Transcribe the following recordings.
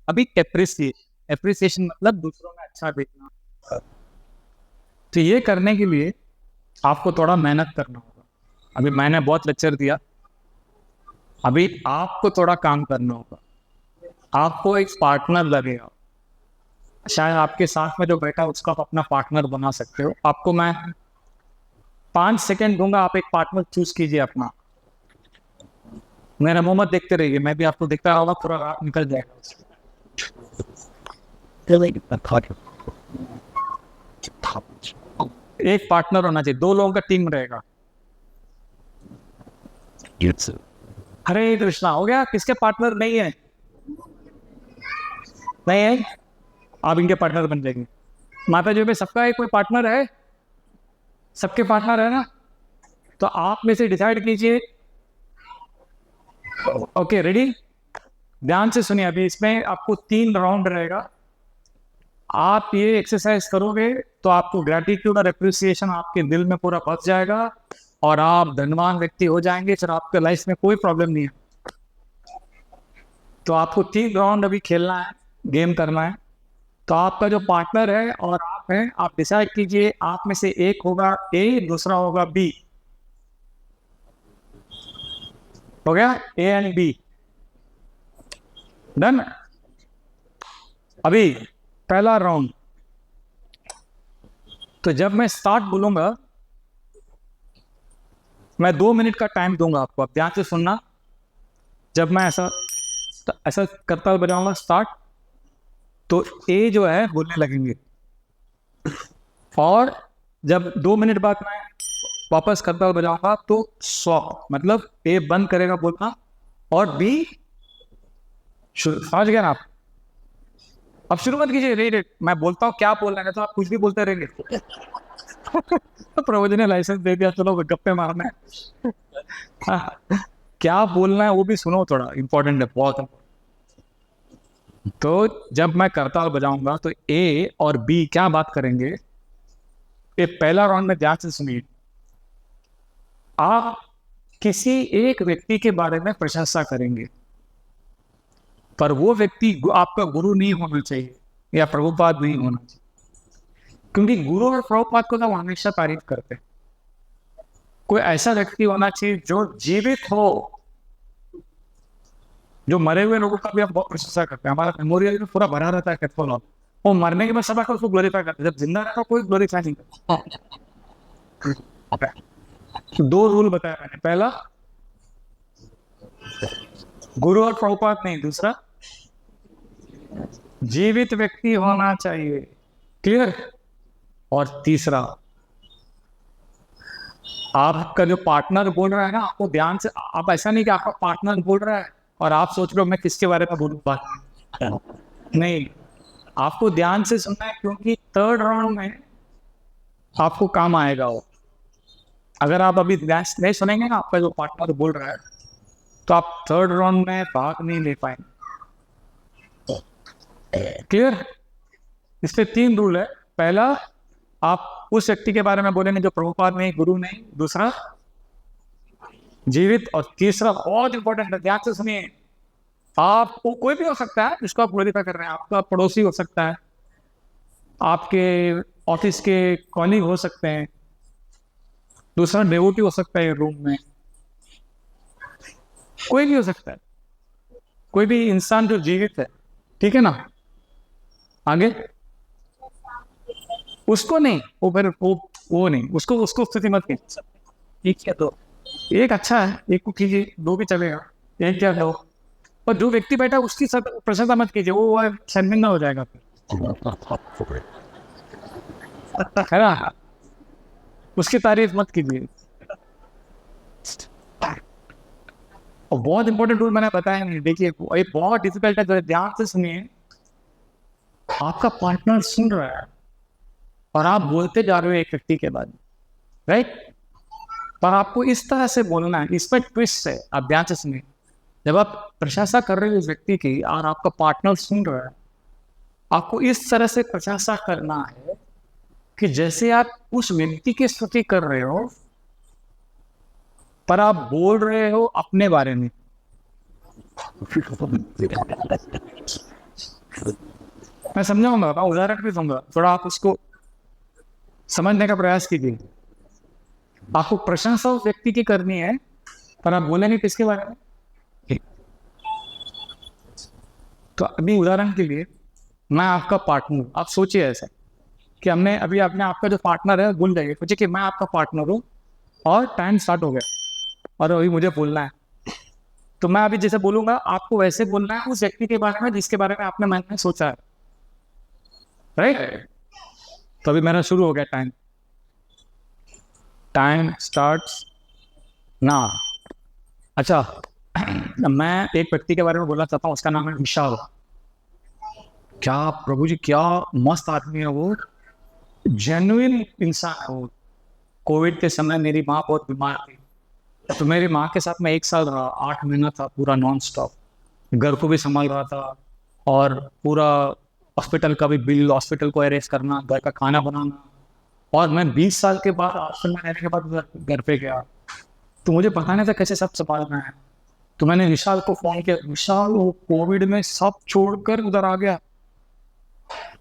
अभी एप्रिसिएशन मतलब दूसरों में अच्छा देखना। तो ये करने के लिए आपको थोड़ा मेहनत करना होगा। अभी मैंने बहुत लेक्चर दिया, अभी आपको थोड़ा काम करना होगा। आपको एक पार्टनर लगेगा, शायद आपके साथ में जो बैठा उसका आप अपना पार्टनर बना सकते हो। आपको मैं 5 सेकंड दूंगा, आप एक पार्टनर चूज कीजिए अपना। मेरा मुंह मत देखते रहिए, मैं भी आपको देखता होगा, पूरा रात निकल जाएगा। एक पार्टनर होना चाहिए, 2 लोगों का टीम रहेगा। हरे कृष्णा, हो गया? किसके पार्टनर नहीं है? नहीं है, आप इनके पार्टनर बन जाएंगे। माता जी में सबका एक कोई पार्टनर है, सबके पार्टनर है ना? तो आप में से डिसाइड कीजिए। Okay, ready? ध्यान से सुनिए, अभी इसमें आपको 3 राउंड रहेगा। आप ये एक्सरसाइज करोगे तो आपको ग्रेटिट्यूड और एप्रिसिएशन आपके दिल में पूरा बस जाएगा और आप धनवान व्यक्ति हो जाएंगे। फिर आपके लाइफ में कोई प्रॉब्लम नहीं है। तो आपको 3 राउंड अभी खेलना है, गेम करना है। तो आपका जो पार्टनर है और आप हैं, आप डिसाइड कीजिए। आप में से एक होगा ए, दूसरा होगा बी। हो गया? A and be done. अभी पहला राउंड, तो जब मैं स्टार्ट बोलूंगा, मैं 2 मिनट का टाइम दूंगा आपको। आप ध्यान से सुनना। जब मैं ऐसा करता हुआ बजाऊंगा स्टार्ट, तो ए जो है बोलने लगेंगे, और जब 2 मिनट बाद मैं वापस करता हुआ बजाऊंगा तो स्टॉप, मतलब ए बंद करेगा बोलना और बी समझ गया ना आप? अब शुरू मत कीजिए, रे मैं बोलता हूँ क्या बोलना है, तो आप कुछ भी बोलते रहेंगे। तो प्रभु ने लाइसेंस दे दिया, चलो गप्पे मारना है। हाँ, क्या बोलना है वो भी सुनो, थोड़ा इंपॉर्टेंट है, बहुत। तो जब मैं करताल बजाऊंगा तो ए और बी क्या बात करेंगे, ये पहला राउंड में ध्यान से सुनिए। आप किसी एक व्यक्ति के बारे में प्रशंसा करेंगे, पर वो व्यक्ति आपका गुरु नहीं होना चाहिए या प्रभुपाद नहीं होना चाहिए, क्योंकि गुरु और प्रभुपाद को तो हमेशा तारीफ करते हैं। कोई ऐसा व्यक्ति होना चाहिए जो जीवित हो, जो मरे हुए लोगों का भी हम बहुत प्रशंसा करते हैं। हमारा मेमोरियल में पूरा भरा रहता है कैथोल। वो मरने के बाद सब उसको ग्लोरीफाई करते हैं, जब जिंदा रहता कोई ग्लोरीफाई नहीं करता। तो 2 रूल बताया मैंने, पहला गुरु और प्रभुपाद नहीं, दूसरा जीवित व्यक्ति होना चाहिए। क्लियर? और तीसरा, आपका जो पार्टनर बोल रहा है ना, आपको ध्यान से, आप ऐसा नहीं कि आपका पार्टनर बोल रहा है और आप सोच रहे हो मैं किसके बारे में बोलूँ, नहीं, आपको ध्यान से सुनना है, क्योंकि 3rd राउंड में आपको काम आएगा वो। अगर आप अभी ध्यान से नहीं सुनेंगे ना आपका जो पार्टनर बोल रहा है, तो आप 3rd राउंड में भाग नहीं ले पाएंगे। क्लियर? इसमें 3 रूल है। पहला, आप उस व्यक्ति के बारे में बोलेंगे जो प्रभुपाद नहीं, गुरु नहीं। दूसरा, जीवित। और तीसरा बहुत इंपॉर्टेंट है, ध्यान से सुनिए। आपको कोई भी हो सकता है जिसको आप ग्लोरीफाई कर रहे हैं। आपका पड़ोसी हो सकता है, आपके ऑफिस के कॉलीग हो सकते हैं, दूसरा डेवोटी हो सकता है रूम में, कोई भी हो सकता है, कोई भी इंसान जो जीवित है। ठीक है ना? आगे उसको नहीं, वो फिर वो नहीं, उसको स्थिति मत कीजिए। ठीक है, तो एक अच्छा है, एक को कीजिए, 2 भी चलेगा, एक क्या हो। पर जो व्यक्ति बैठा उसकी प्रशंसा मत कीजिए, वो शर्मिंदा हो जाएगा है ना? उसकी तारीफ मत कीजिए। और बहुत इंपॉर्टेंट रूल मैंने बताया नहीं, देखिए ये बहुत डिफिकल्ट है, ध्यान से सुनिए। आपका पार्टनर सुन रहा है और आप बोलते जा रहे हो एक व्यक्ति के बाद, राइट? पर आपको इस तरह से बोलना है, इसमें ट्विस्ट है, आप ध्यान से सुनिए। जब आप प्रशंसा कर रहे हो उस व्यक्ति की और आपका पार्टनर सुन रहा है, आपको इस तरह से प्रशंसा करना है कि जैसे आप उस व्यक्ति की स्तुति कर रहे हो, पर आप बोल रहे हो अपने बारे में। मैं समझाऊंगा, उदाहरण भी दूंगा, थोड़ा आप उसको समझने का प्रयास कीजिए। आपको प्रशंसा उस व्यक्ति की करनी है, पर आप बोलेंगे किसके बारे में? तो अभी उदाहरण के लिए, मैं आपका पार्टनर, आप सोचिए ऐसा कि हमने अभी आपने आपका जो पार्टनर है भूल जाइए, सोचिए कि मैं आपका पार्टनर हूँ और टाइम स्टार्ट हो गया और अभी मुझे बोलना है। तो मैं अभी जैसे बोलूंगा आपको वैसे बोलना है उस व्यक्ति के बारे में जिसके बारे में आपने मन में सोचा है, राइट? तो अभी मेरा शुरू हो गया टाइम। टाइम स्टार्ट्स ना। अच्छा, मैं एक व्यक्ति के बारे में बोलना चाहता हूँ, उसका नाम है विशाल। क्या प्रभु जी, क्या मस्त आदमी है वो, जेन्युइन इंसान है वो। कोविड के समय मेरी माँ बहुत बीमार थी, तो मेरी माँ के साथ मैं 1 साल रहा, 8 महीना था पूरा नॉन स्टॉप। घर को भी संभाल रहा था और पूरा हॉस्पिटल का भी बिल, हॉस्पिटल को अरेंज करना, घर का खाना बनाना। और मैं 20 साल के बाद हॉस्टल में रहने के बाद घर पे गया, तो मुझे पता नहीं था कैसे सब संभालना है। तो मैंने विशाल को फोन किया, विशाल वो कोविड में सब छोड़कर उधर आ गया।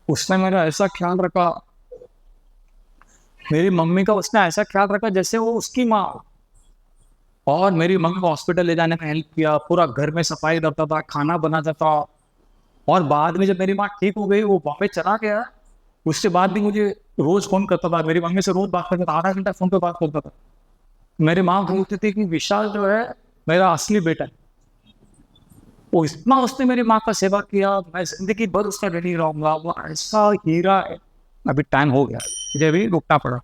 उसने मेरा ऐसा ख्याल रखा, मेरी मम्मी का उसने ऐसा ख्याल रखा जैसे वो उसकी माँ। और मेरी मम्मी को हॉस्पिटल ले जाने में हेल्प किया, पूरा घर में सफाई करता था, खाना बनाता था। और बाद में जब मेरी माँ ठीक हो गई, वो बॉम्बे चला गया, उसके बाद भी मुझे रोज फोन करता था, मेरी मम्मी से रोज बात करता था, आधा घंटा फोन पे बात करता था। मेरी माँ बोलती थी कि विशाल जो है मेरा असली बेटा है। वो इतना उसने मेरी माँ का सेवा किया, मैं जिंदगी भर उसका ऋणी रहूंगा, वो ऐसा हीरा है। अभी टाइम हो गया, मुझे भी रुकना पड़ा,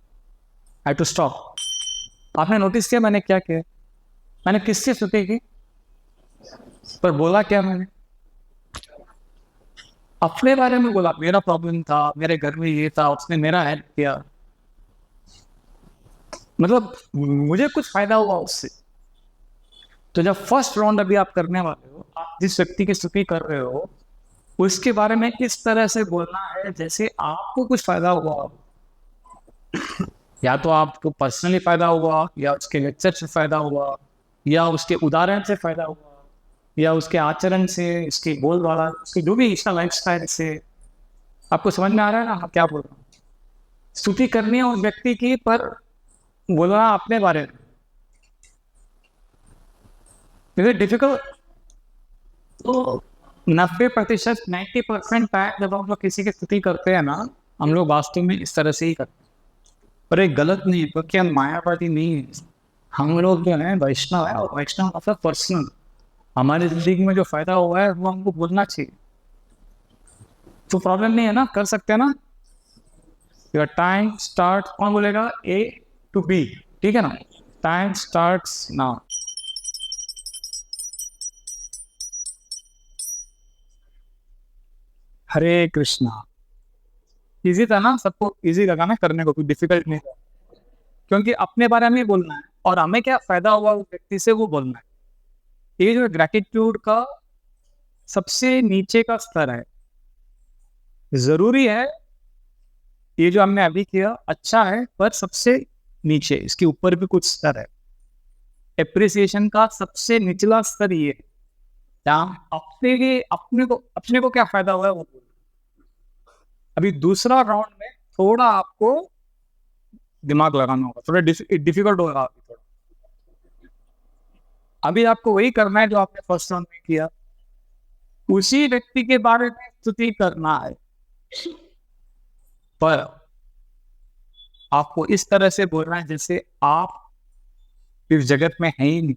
आई टू स्टॉप। आपने नोटिस किया मैंने क्या किया? मैंने किससे स्तुति की, पर बोला क्या मैंने? अपने बारे में बोला, मेरा प्रॉब्लम था, मेरे घर में ये था, उसने मेरा हेल्प किया, मतलब मुझे कुछ फायदा हुआ उससे। तो जब फर्स्ट राउंड अभी आप करने वाले हो, आप जिस व्यक्ति की स्तुति कर रहे हो उसके बारे में इस तरह से बोलना है जैसे आपको कुछ फायदा हुआ। या तो आपको पर्सनली फायदा हुआ, या उसके लेक्चर से फायदा हुआ, या उसके उदाहरण से फायदा हुआ, या उसके आचरण से, इसकी बोलबाला, उसकी जो भी इसका लाइफ स्टाइल से। आपको समझ में आ रहा है ना हम क्या बोल रहे हैं? स्तुति करनी है उस व्यक्ति की, पर बोलना अपने बारे में डिफिकल्ट। तो 90%, 90% टाइम जब हम लोग किसी की स्तुति करते हैं ना, हम लोग वास्तव में इस तरह से ही करते हैं। पर एक गलत नहीं है, क्योंकि हम मायावादी नहीं है। हम लोग जो है वैष्णव है, और वैष्णव मतलब पर्सनल। हमारी जिंदगी में जो फायदा हुआ है वो हमको बोलना चाहिए। तो प्रॉब्लम नहीं है ना, कर सकते हैं ना। योर टाइम स्टार्ट, कौन बोलेगा? ए टू बी, ठीक है ना? Time starts now. Hare Krishna. Easy था ना, सबको इजी लगा ना करने को, कुछ डिफिकल्ट नहीं था। क्योंकि अपने बारे में ही बोलना है और हमें क्या फायदा हुआ उस व्यक्ति से वो बोलना है। ये जो ग्रैटिट्यूड का सबसे नीचे का स्तर है, जरूरी है। ये जो हमने अभी किया अच्छा है, पर सबसे नीचे, इसके ऊपर भी कुछ स्तर है। एप्रिसिएशन का सबसे निचला स्तर ये है, जहाँ अपने को क्या फायदा हुआ है वो बोलना। अभी दूसरा राउंड में थोड़ा आपको दिमाग लगाना होगा, थोड़ा डिफिकल्ट होगा अभी थोड़ा। अभी आपको वही करना है जो आपने फर्स्ट राउंड में किया, उसी व्यक्ति के बारे में स्तुति करना है, पर आपको इस तरह से बोलना है जैसे आप इस जगत में है ही नहीं,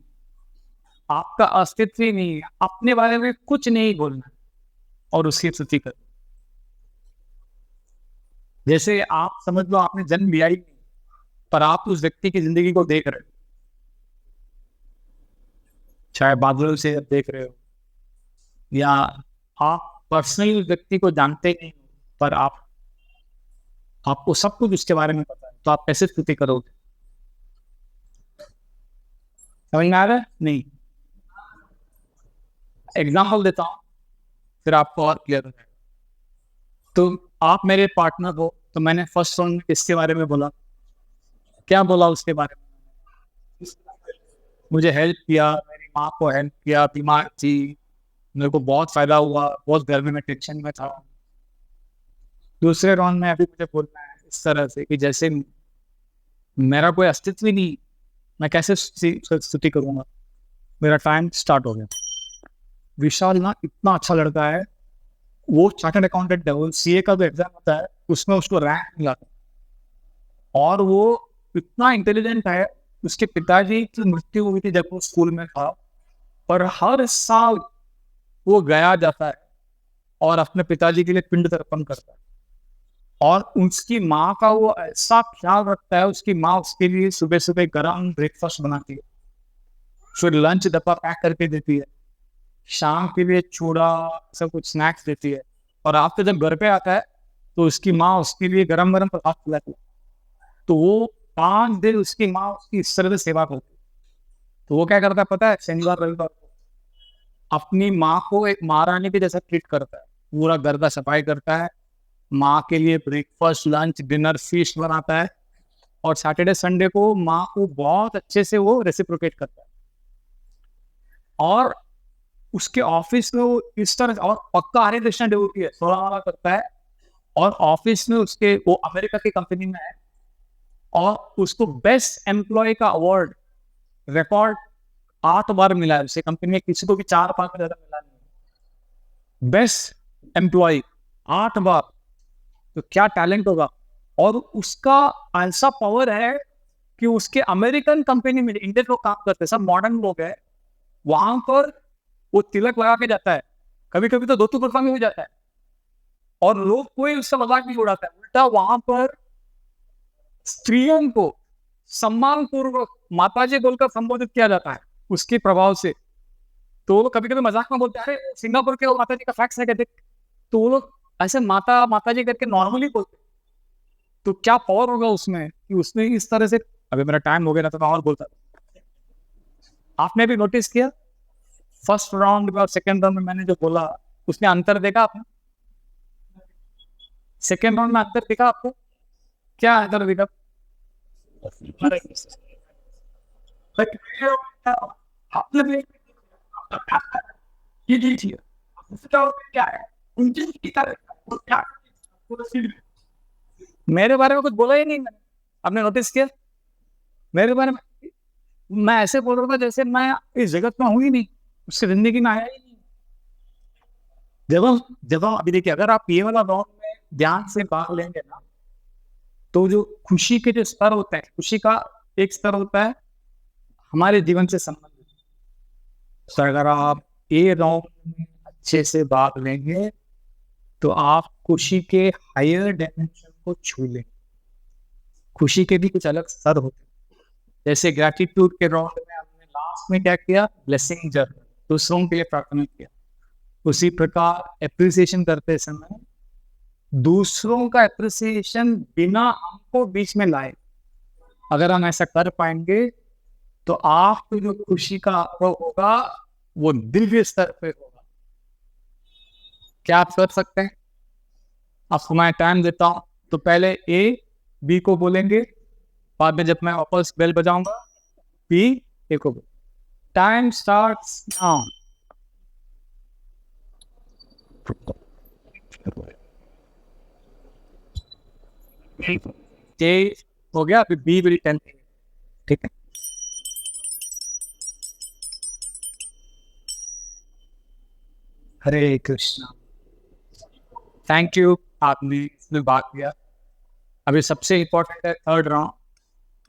आपका अस्तित्व ही नहीं है, अपने बारे में कुछ नहीं बोलना है और उसकी स्तुति करना। जैसे आप समझ लो आपने जन्म लिया ही नहीं, पर आप उस व्यक्ति की जिंदगी को देख रहे हो, चाहे बादलों से देख रहे हो, या आप पर्सनली उस व्यक्ति को जानते नहीं हो, पर आपको सब कुछ उसके बारे में पता है, तो आप कैसे स्तुति करोगे? समझ में आ रहा है? नहीं। एग्जाम्पल देता हूँ, फिर आपको और क्लियर हो जाएगा। तो आप मेरे पार्टनर हो, तो मैंने फर्स्ट राउंड में किसके बारे में बोला? क्या बोला उसके बारे में? मुझे हेल्प किया, मेरी माँ को हेल्प किया, बीमार थी, मेरे को बहुत फायदा हुआ, बहुत गर्मी में टेंशन में था। दूसरे राउंड में अभी मुझे बोलना है इस तरह से कि जैसे मेरा कोई अस्तित्व ही नहीं, मैं कैसे स्तुति करूंगा। मेरा टाइम स्टार्ट हो गया। विशाल ना इतना अच्छा लड़का है, वो चार्टर्ड अकाउंटेंट है, वो सीए का जो एग्जाम होता है उसमें उसको रैंक मिला था, और वो इतना इंटेलिजेंट है। उसके पिताजी की मृत्यु हुई थी जब वो स्कूल में था, और हर साल वो गया जाता है और अपने पिताजी के लिए पिंड तर्पण करता है, और उसकी माँ का वो ऐसा ख्याल रखता है। उसकी माँ उसके लिए सुबह सुबह गर्म ब्रेकफास्ट बनाती है, फिर लंच डब्बा पैक करके देती है, शाम के लिए चूड़ा सब कुछ स्नैक्स देती है, और आफ्टर जब घर पे आता है तो उसकी माँ उसके लिए गरम गरम पदार्थ खिलाती है। तो वो 5 दिन उसकी माँ उसकी इस तरह से सेवा करती है। तो वो क्या करता है पता है, शनिवार रविवार को अपनी माँ को एक महारानी के जैसा ट्रीट करता है, पूरा घर का सफाई करता है, माँ के लिए ब्रेकफास्ट लंच डिनर फीस्ट बनाता है, और सैटरडे संडे को माँ को बहुत अच्छे से वो रेसिप्रोकेट करता है। और उसके ऑफिस में वो इस तरह और पक्का हरे कृष्णा डिवोटी है, सोलह वाला करता है, और ऑफिस में उसके वो अमेरिका की कंपनी में है, और उसको बेस्ट एम्प्लॉय का अवार्ड रिकॉर्ड 8 बार मिला है। उसे कंपनी में किसी को भी 4-5 में ज्यादा मिला नहीं। बेस्ट एम्प्लॉय 8 बार, तो क्या टैलेंट होगा। और उसका ऐसा पावर है कि उसके अमेरिकन कंपनी में इंडियन लोग काम करते हैं, सब मॉडर्न लोग हैं, वहां पर वो तिलक लगा के जाता है, कभी कभी तो धोती कुर्ता में हो जाता है, और लोग कोई उसका मजाक नहीं उड़ाता है। उल्टा वहां पर स्त्रियों को सम्मान पूर्वक माताजी बोलकर संबोधित किया जाता है उसके प्रभाव से। तो कभी कभी मजाक में बोलते हैं, अरे सिंगापुर के माता जी का फैक्स है कहते, तो वो लोग ऐसे माता माता जी करके नॉर्मली बोलते। तो क्या पावर होगा उसमें कि उसने इस तरह से। अभी मेरा टाइम हो गया था, तो मैं और बोलता था। आपने भी नोटिस किया फर्स्ट राउंड में और सेकेंड राउंड में मैंने जो बोला, उसने अंतर देखा आपने? सेकेंड राउंड में अंतर दिखा आपको? क्या अंतर दिखा? ये देखिए क्या है उनकी तरह, मेरे बारे में कुछ बोला ही नहीं मैंने। आपने नोटिस किया मेरे बारे में? मैं ऐसे बोल रहा था जैसे मैं इस जगत में हूं ही नहीं, उसकी जिंदगी में आया ही नहीं। जब हम अभी देखिए, अगर आप ये वाला राउंड में ध्यान से भाग लेंगे ना, तो जो खुशी के जो स्तर होते हैं, खुशी का एक स्तर होता है हमारे जीवन से संबंधित। तो अगर आप ये राउंड में अच्छे से भाग लेंगे तो आप खुशी के हायर डायमेंशन को छू लेंगे। खुशी के भी कुछ अलग स्तर होते हैं। जैसे ग्रैटिट्यूड के राउंड में हमने लास्ट में क्या किया, ब्लेसिंग जर्नल, दूसरों के लिए प्रार्थना किया। उसी प्रकार एप्रिसिएशन करते समय दूसरों का एप्रिसिएशन बिना हमको बीच में लाए, अगर हम ऐसा कर पाएंगे तो आपको जो खुशी का अनुभव होगा वो दिव्य स्तर पे होगा। क्या आप कर सकते हैं? आपको मैं टाइम देता हूं, तो पहले ए बी को बोलेंगे, बाद में जब मैं वापस बेल बजाऊंगा बी ए को। Time starts now. ए हो गया, अभी बी विल टेल। ठीक है, हरे कृष्णा। थैंक यू, आपने इसमें बात किया। अभी सबसे इंपॉर्टेंट है थर्ड राउंड,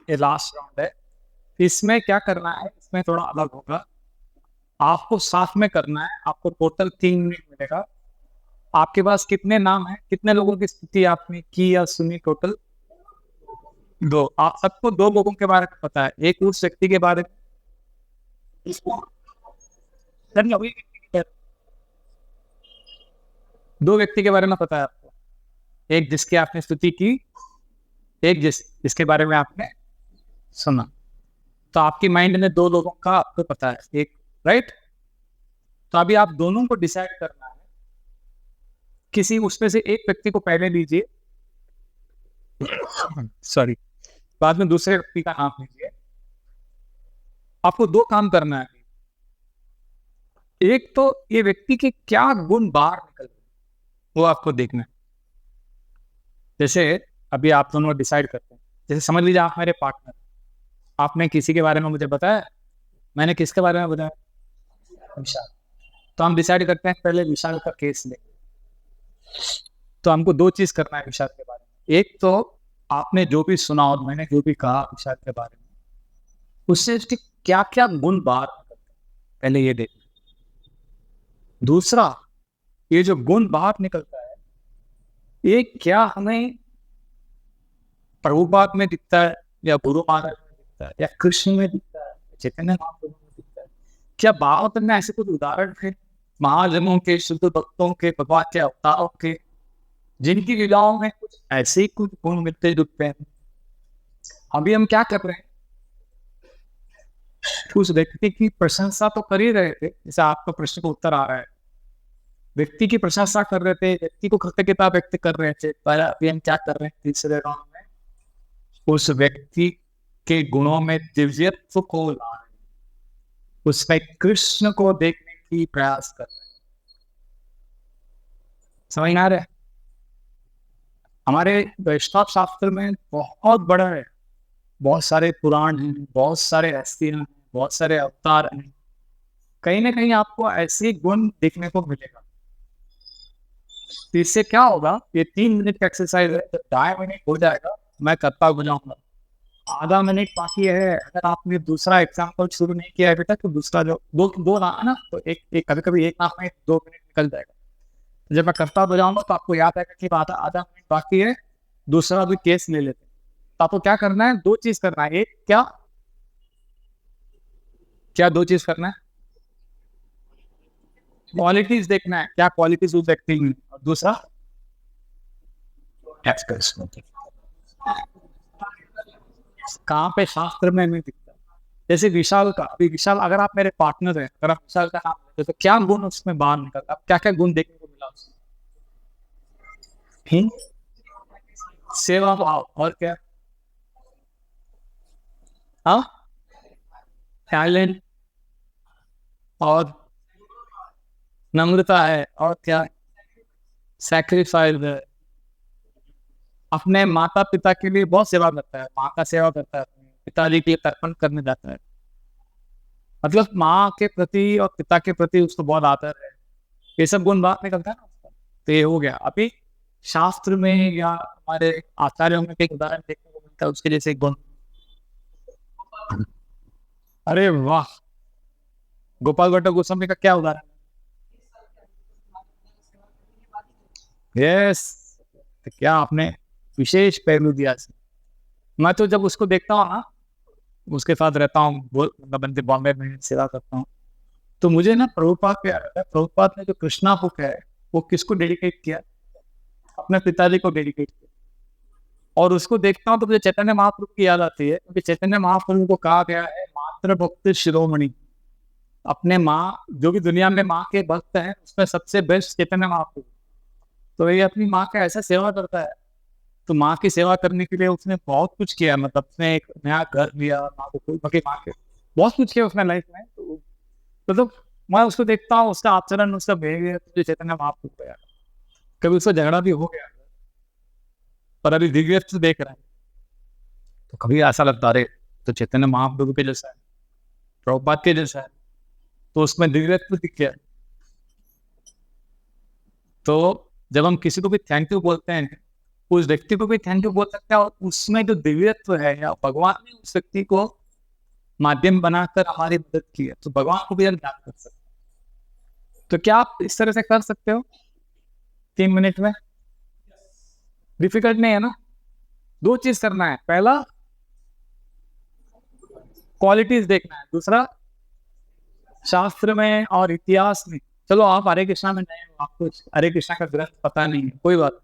ये लास्ट राउंड है। इसमें क्या करना है, इसमें थोड़ा अलग होगा। आपको साथ में करना है। आपको टोटल 3 मिनट मिलेगा। आपके पास कितने नाम हैं, कितने लोगों की स्थिति आपने की या सुनी? टोटल 2। आप सबको 2 लोगों के बारे में पता है, एक उस व्यक्ति के बारे में, 2 व्यक्ति के बारे में पता है आपको, एक जिसकी आपने स्तुति की, एक जिसके बारे में आपने सुना। तो आपकी माइंड में 2 लोगों का आपको पता है, एक राइट। तो अभी आप दोनों को डिसाइड करना है। किसी उसमें से एक व्यक्ति को पहले लीजिए, सॉरी, बाद में दूसरे व्यक्ति का नाम लीजिए। आपको 2 काम करना है। एक तो ये व्यक्ति के क्या गुण बाहर निकल रहे हैं वो आपको देखना है। जैसे अभी आप दोनों डिसाइड करते हैं, जैसे समझ लीजिए आप मेरे पार्टनर, आपने किसी के बारे में मुझे बताया, मैंने किसके बारे में बताया, विशाल। तो हम डिसाइड करते हैं पहले विशाल का केस लेंगे। तो हमको दो चीज करना है विशाल के बारे में। एक तो आपने जो भी सुना और मैंने जो भी कहा विशाल के बारे में, उससे उसके क्या क्या गुण बाहर निकलते हैं, पहले ये देखना। दूसरा, ये जो गुण बाहर निकलता है, ये क्या हमें प्रभुपाद में दिखता है, या गुरु महाराज में दिखता है, या कृष्ण में दिखता है, चैतन्य महाप्रभु में दिखता है? क्या भागवत में ऐसे कुछ उदाहरण है महाजनों के, शुद्ध भक्तों के, भगवान के अवतारों के, जिनकी लीलाओं में कुछ ऐसे ही कुछ गुण मिलते जुलते हैं? अभी हम क्या कर रहे हैं, उस व्यक्ति की प्रशंसा तो कर ही रहे थे, जैसे आपका प्रश्न का उत्तर आ रहा है, व्यक्ति की प्रशंसा कर रहे थे, व्यक्ति को कृतज्ञता व्यक्त कर रहे थे। पर अभी हम क्या कर रहे हैं तीसरे राउंड में, उस व्यक्ति के गुणों में दिव्यत्व को ला रहे हैं, उसमें कृष्ण को देखने की प्रयास कर रहे हैं। समझ आ रहा है? हमारे वैष्णव शास्त्र में बहुत बड़ा है, बहुत सारे पुराण हैं, बहुत सारे हस्तियां हैं, बहुत सारे अवतार हैं। कहीं ना कहीं आपको ऐसे गुण देखने को मिलेगा। तो इससे क्या होगा, ये 3 मिनट का एक्सरसाइज है, तो 2.5 मिनट हो जाएगा, मैं करता बुझाऊंगा। आधा मिनट बाकी है। अगर आपने दूसरा एग्जाम्पल शुरू नहीं किया अभी तक, तो दूसरा जो दो ना है ना, तो एक कभी कभी एक नाम में 2 मिनट निकल जाएगा। तो जब मैं करता बुझाऊंगा तो आपको याद आएगा कि आधा मिनट बाकी है, दूसरा भी केस ले लेते हैं। तो आपको क्या करना है, 2 चीज करना है। एक क्या 2 चीज करना है, क्वालिटीज देखना है, क्या क्वालिटीज उस व्यक्ति में, और दूसरा कहाँ पे शास्त्र में नहीं दिखता। जैसे विशाल का, अभी विशाल अगर आप मेरे पार्टनर हैं, अगर आप विशाल का नाम लेते तो क्या गुण उसमें बाहर निकलता, क्या क्या गुण देखने को मिला उसमें? सेवा भाव, और क्या? हाँ, टैलेंट, और नम्रता है, और क्या? सैक्रिफाइस है। अपने माता पिता के लिए बहुत सेवा करता है, माँ का सेवा करता है, पिताजी के लिए तर्पण करने जाता है। मतलब माँ के प्रति और पिता के प्रति उसको बहुत आदर है। ये सब गुण बात निकलता है ना उसका। तो ये हो गया। अभी शास्त्र में या हमारे आचार्यों में एक उदाहरण देखने को मिलता है उसके जैसे एक गुण। अरे वाह, गोपाल भट्ट गोस्वामी का क्या उदाहरण? यस, तो क्या आपने विशेष पहलू दिया। मैं तो जब उसको देखता हूँ ना, उसके साथ रहता हूँ, बॉम्बे में सेवा करता हूँ, तो मुझे ना प्रभुपाद पे आ रहा है। प्रभुपाद ने जो कृष्णा बुक है वो किसको डेडिकेट किया? अपने पिताजी को डेडिकेट किया। और उसको देखता हूँ तो मुझे चैतन्य महाप्रभु की याद आती है, क्योंकि चैतन्य महाप्रभु को कहा गया है मातृ भक्त शिरोमणि। अपने माँ, जो भी दुनिया में माँ के भक्त हैं उसमें सबसे बेस्ट चैतन्य महाप्रभु। तो ये अपनी माँ का ऐसा सेवा करता है। तो माँ की सेवा करने के लिए उसने बहुत कुछ किया, मतलब उसने एक नया घर लिया, माँ को माँ के बहुत कुछ किया उसने लाइफ में। तो मतलब मैं उसको देखता हूँ, उसका आचरण, उसका बिहेवियर, जो चैतन्य महाप्रभु है। कभी उसका झगड़ा भी हो गया, पर अभी दिव्य से देख रहा है तो कभी ऐसा लगता है तो चैतन्य महाप्रभु के जैसा है, प्रभुपाद के जैसा है, तो उसमें दिव्यत्व दिख गया। तो जब हम किसी को भी थैंक यू बोलते हैं, उस व्यक्ति को भी थैंक यू बोल सकते हैं, और उसमें जो दिव्यत्व है, या भगवान ने उस व्यक्ति को माध्यम बनाकर हमारी मदद की है, तो भगवान को भी हम याद कर सकते हैं। तो क्या आप इस तरह से कर सकते हो 3 मिनट में? डिफिकल्ट नहीं है ना। 2 चीज करना है, पहला क्वालिटीज देखना है, दूसरा शास्त्र में और इतिहास में। चलो आप हरे कृष्णा में नए हो, आपको हरे कृष्णा का ग्रंथ पता नहीं है, कोई बात नहीं।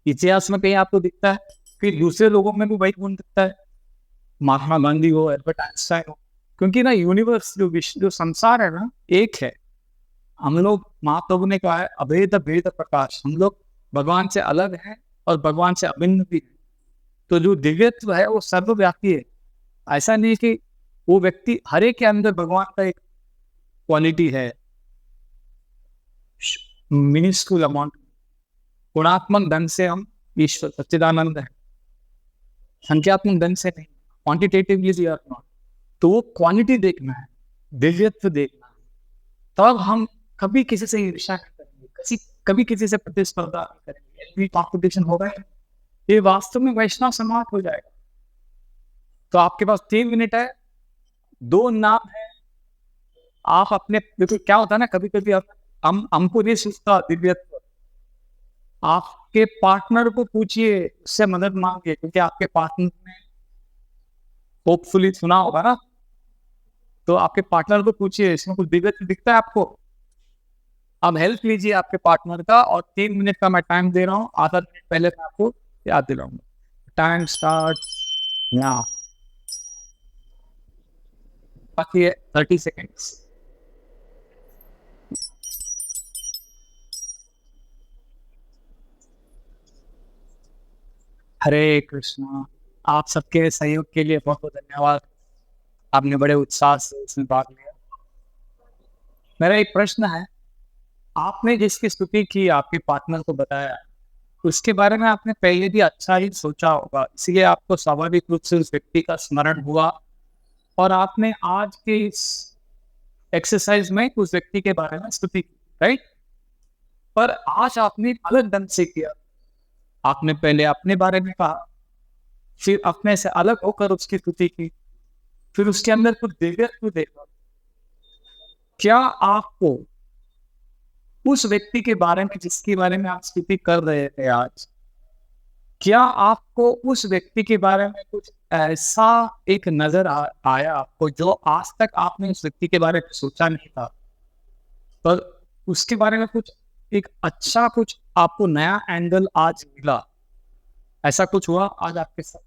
इतिहास में कहीं आपको दिखता है, फिर दूसरे लोगों में भी वही गुण दिखता है, महात्मा गांधी हो, एल्बर्ट आइंस्टाइन हो। क्योंकि ना यूनिवर्स, जो विश्व, जो संसार है ना, एक है। हम लोग, महाप्रभु ने कहा है अभेद भेद प्रकाश, हम लोग भगवान से अलग हैं और भगवान से अभिन्न भी है। तो जो दिव्यत्व है वो सर्वव्यापी है। ऐसा नहीं कि वो व्यक्ति, हर एक के अंदर भगवान का एक क्वालिटी है, मिनिस्क्यूल अमाउंट, गुणात्मक धन से हम ईश्वर सच्चिदानंद है, संख्यात्मक धन से नहीं, क्वांटिटेटिवली वी आर नॉट। तो वो क्वालिटी देखना है, दिव्यत्व देखना है, तब हम कभी किसी से ईर्ष्या नहीं करेंगे, कभी किसी से प्रतिस्पर्धा नहीं करेंगे, कॉम्पिटिशन होगा, ये वास्तव में वैष्णव समाज हो जाएगा। तो आपके पास 3 मिनट है, 2 नाम है, आप अपने, देखो क्या होता है ना, कभी कभी हमको नहीं सूझता दिव्यत्व, आपके पार्टनर को पूछिए, उससे मदद मांगिए, क्योंकि आपके पार्टनर ने होपफुली सुना होगा ना, तो आपके पार्टनर को पूछिए इसमें कुछ दिव्यत्व दिखता है आपको। अब हेल्प लीजिए आपके पार्टनर का, और 3 मिनट का मैं टाइम दे रहा हूँ, आधा मिनट पहले मैं आपको याद दिलाऊंगा। Time start now. बाकी है 30 सेकेंड्स। हरे कृष्णा। आप सबके सहयोग के लिए बहुत बहुत धन्यवाद, आपने बड़े उत्साह से इसमें भाग लिया। मेरा एक प्रश्न है, आपने जिसकी स्तुति की, आपके पार्टनर को बताया, उसके बारे में आपने पहले भी अच्छा ही सोचा होगा, इसलिए आपको स्वाभाविक रूप से उस व्यक्ति का स्मरण हुआ, और आपने आज के इस एक्सरसाइज में उस व्यक्ति के बारे में स्तुति की, राइट? पर आज आपने अलग ढंग से किया, आपने पहले अपने बारे में कहा, फिर अपने से अलग होकर उसकी स्तुति की, फिर उसके अंदर कुछ दिव्यत्व देखा। क्या आपको उस व्यक्ति के बारे में, जिसके बारे में आप स्तुति कर रहे थे आज, क्या आपको उस व्यक्ति के बारे में कुछ ऐसा एक नजर आया आपको, जो आज तक आपने उस व्यक्ति के बारे में सोचा नहीं था, पर उसके बारे में कुछ एक अच्छा, कुछ आपको नया एंगल आज मिला? ऐसा कुछ हुआ आज आपके साथ?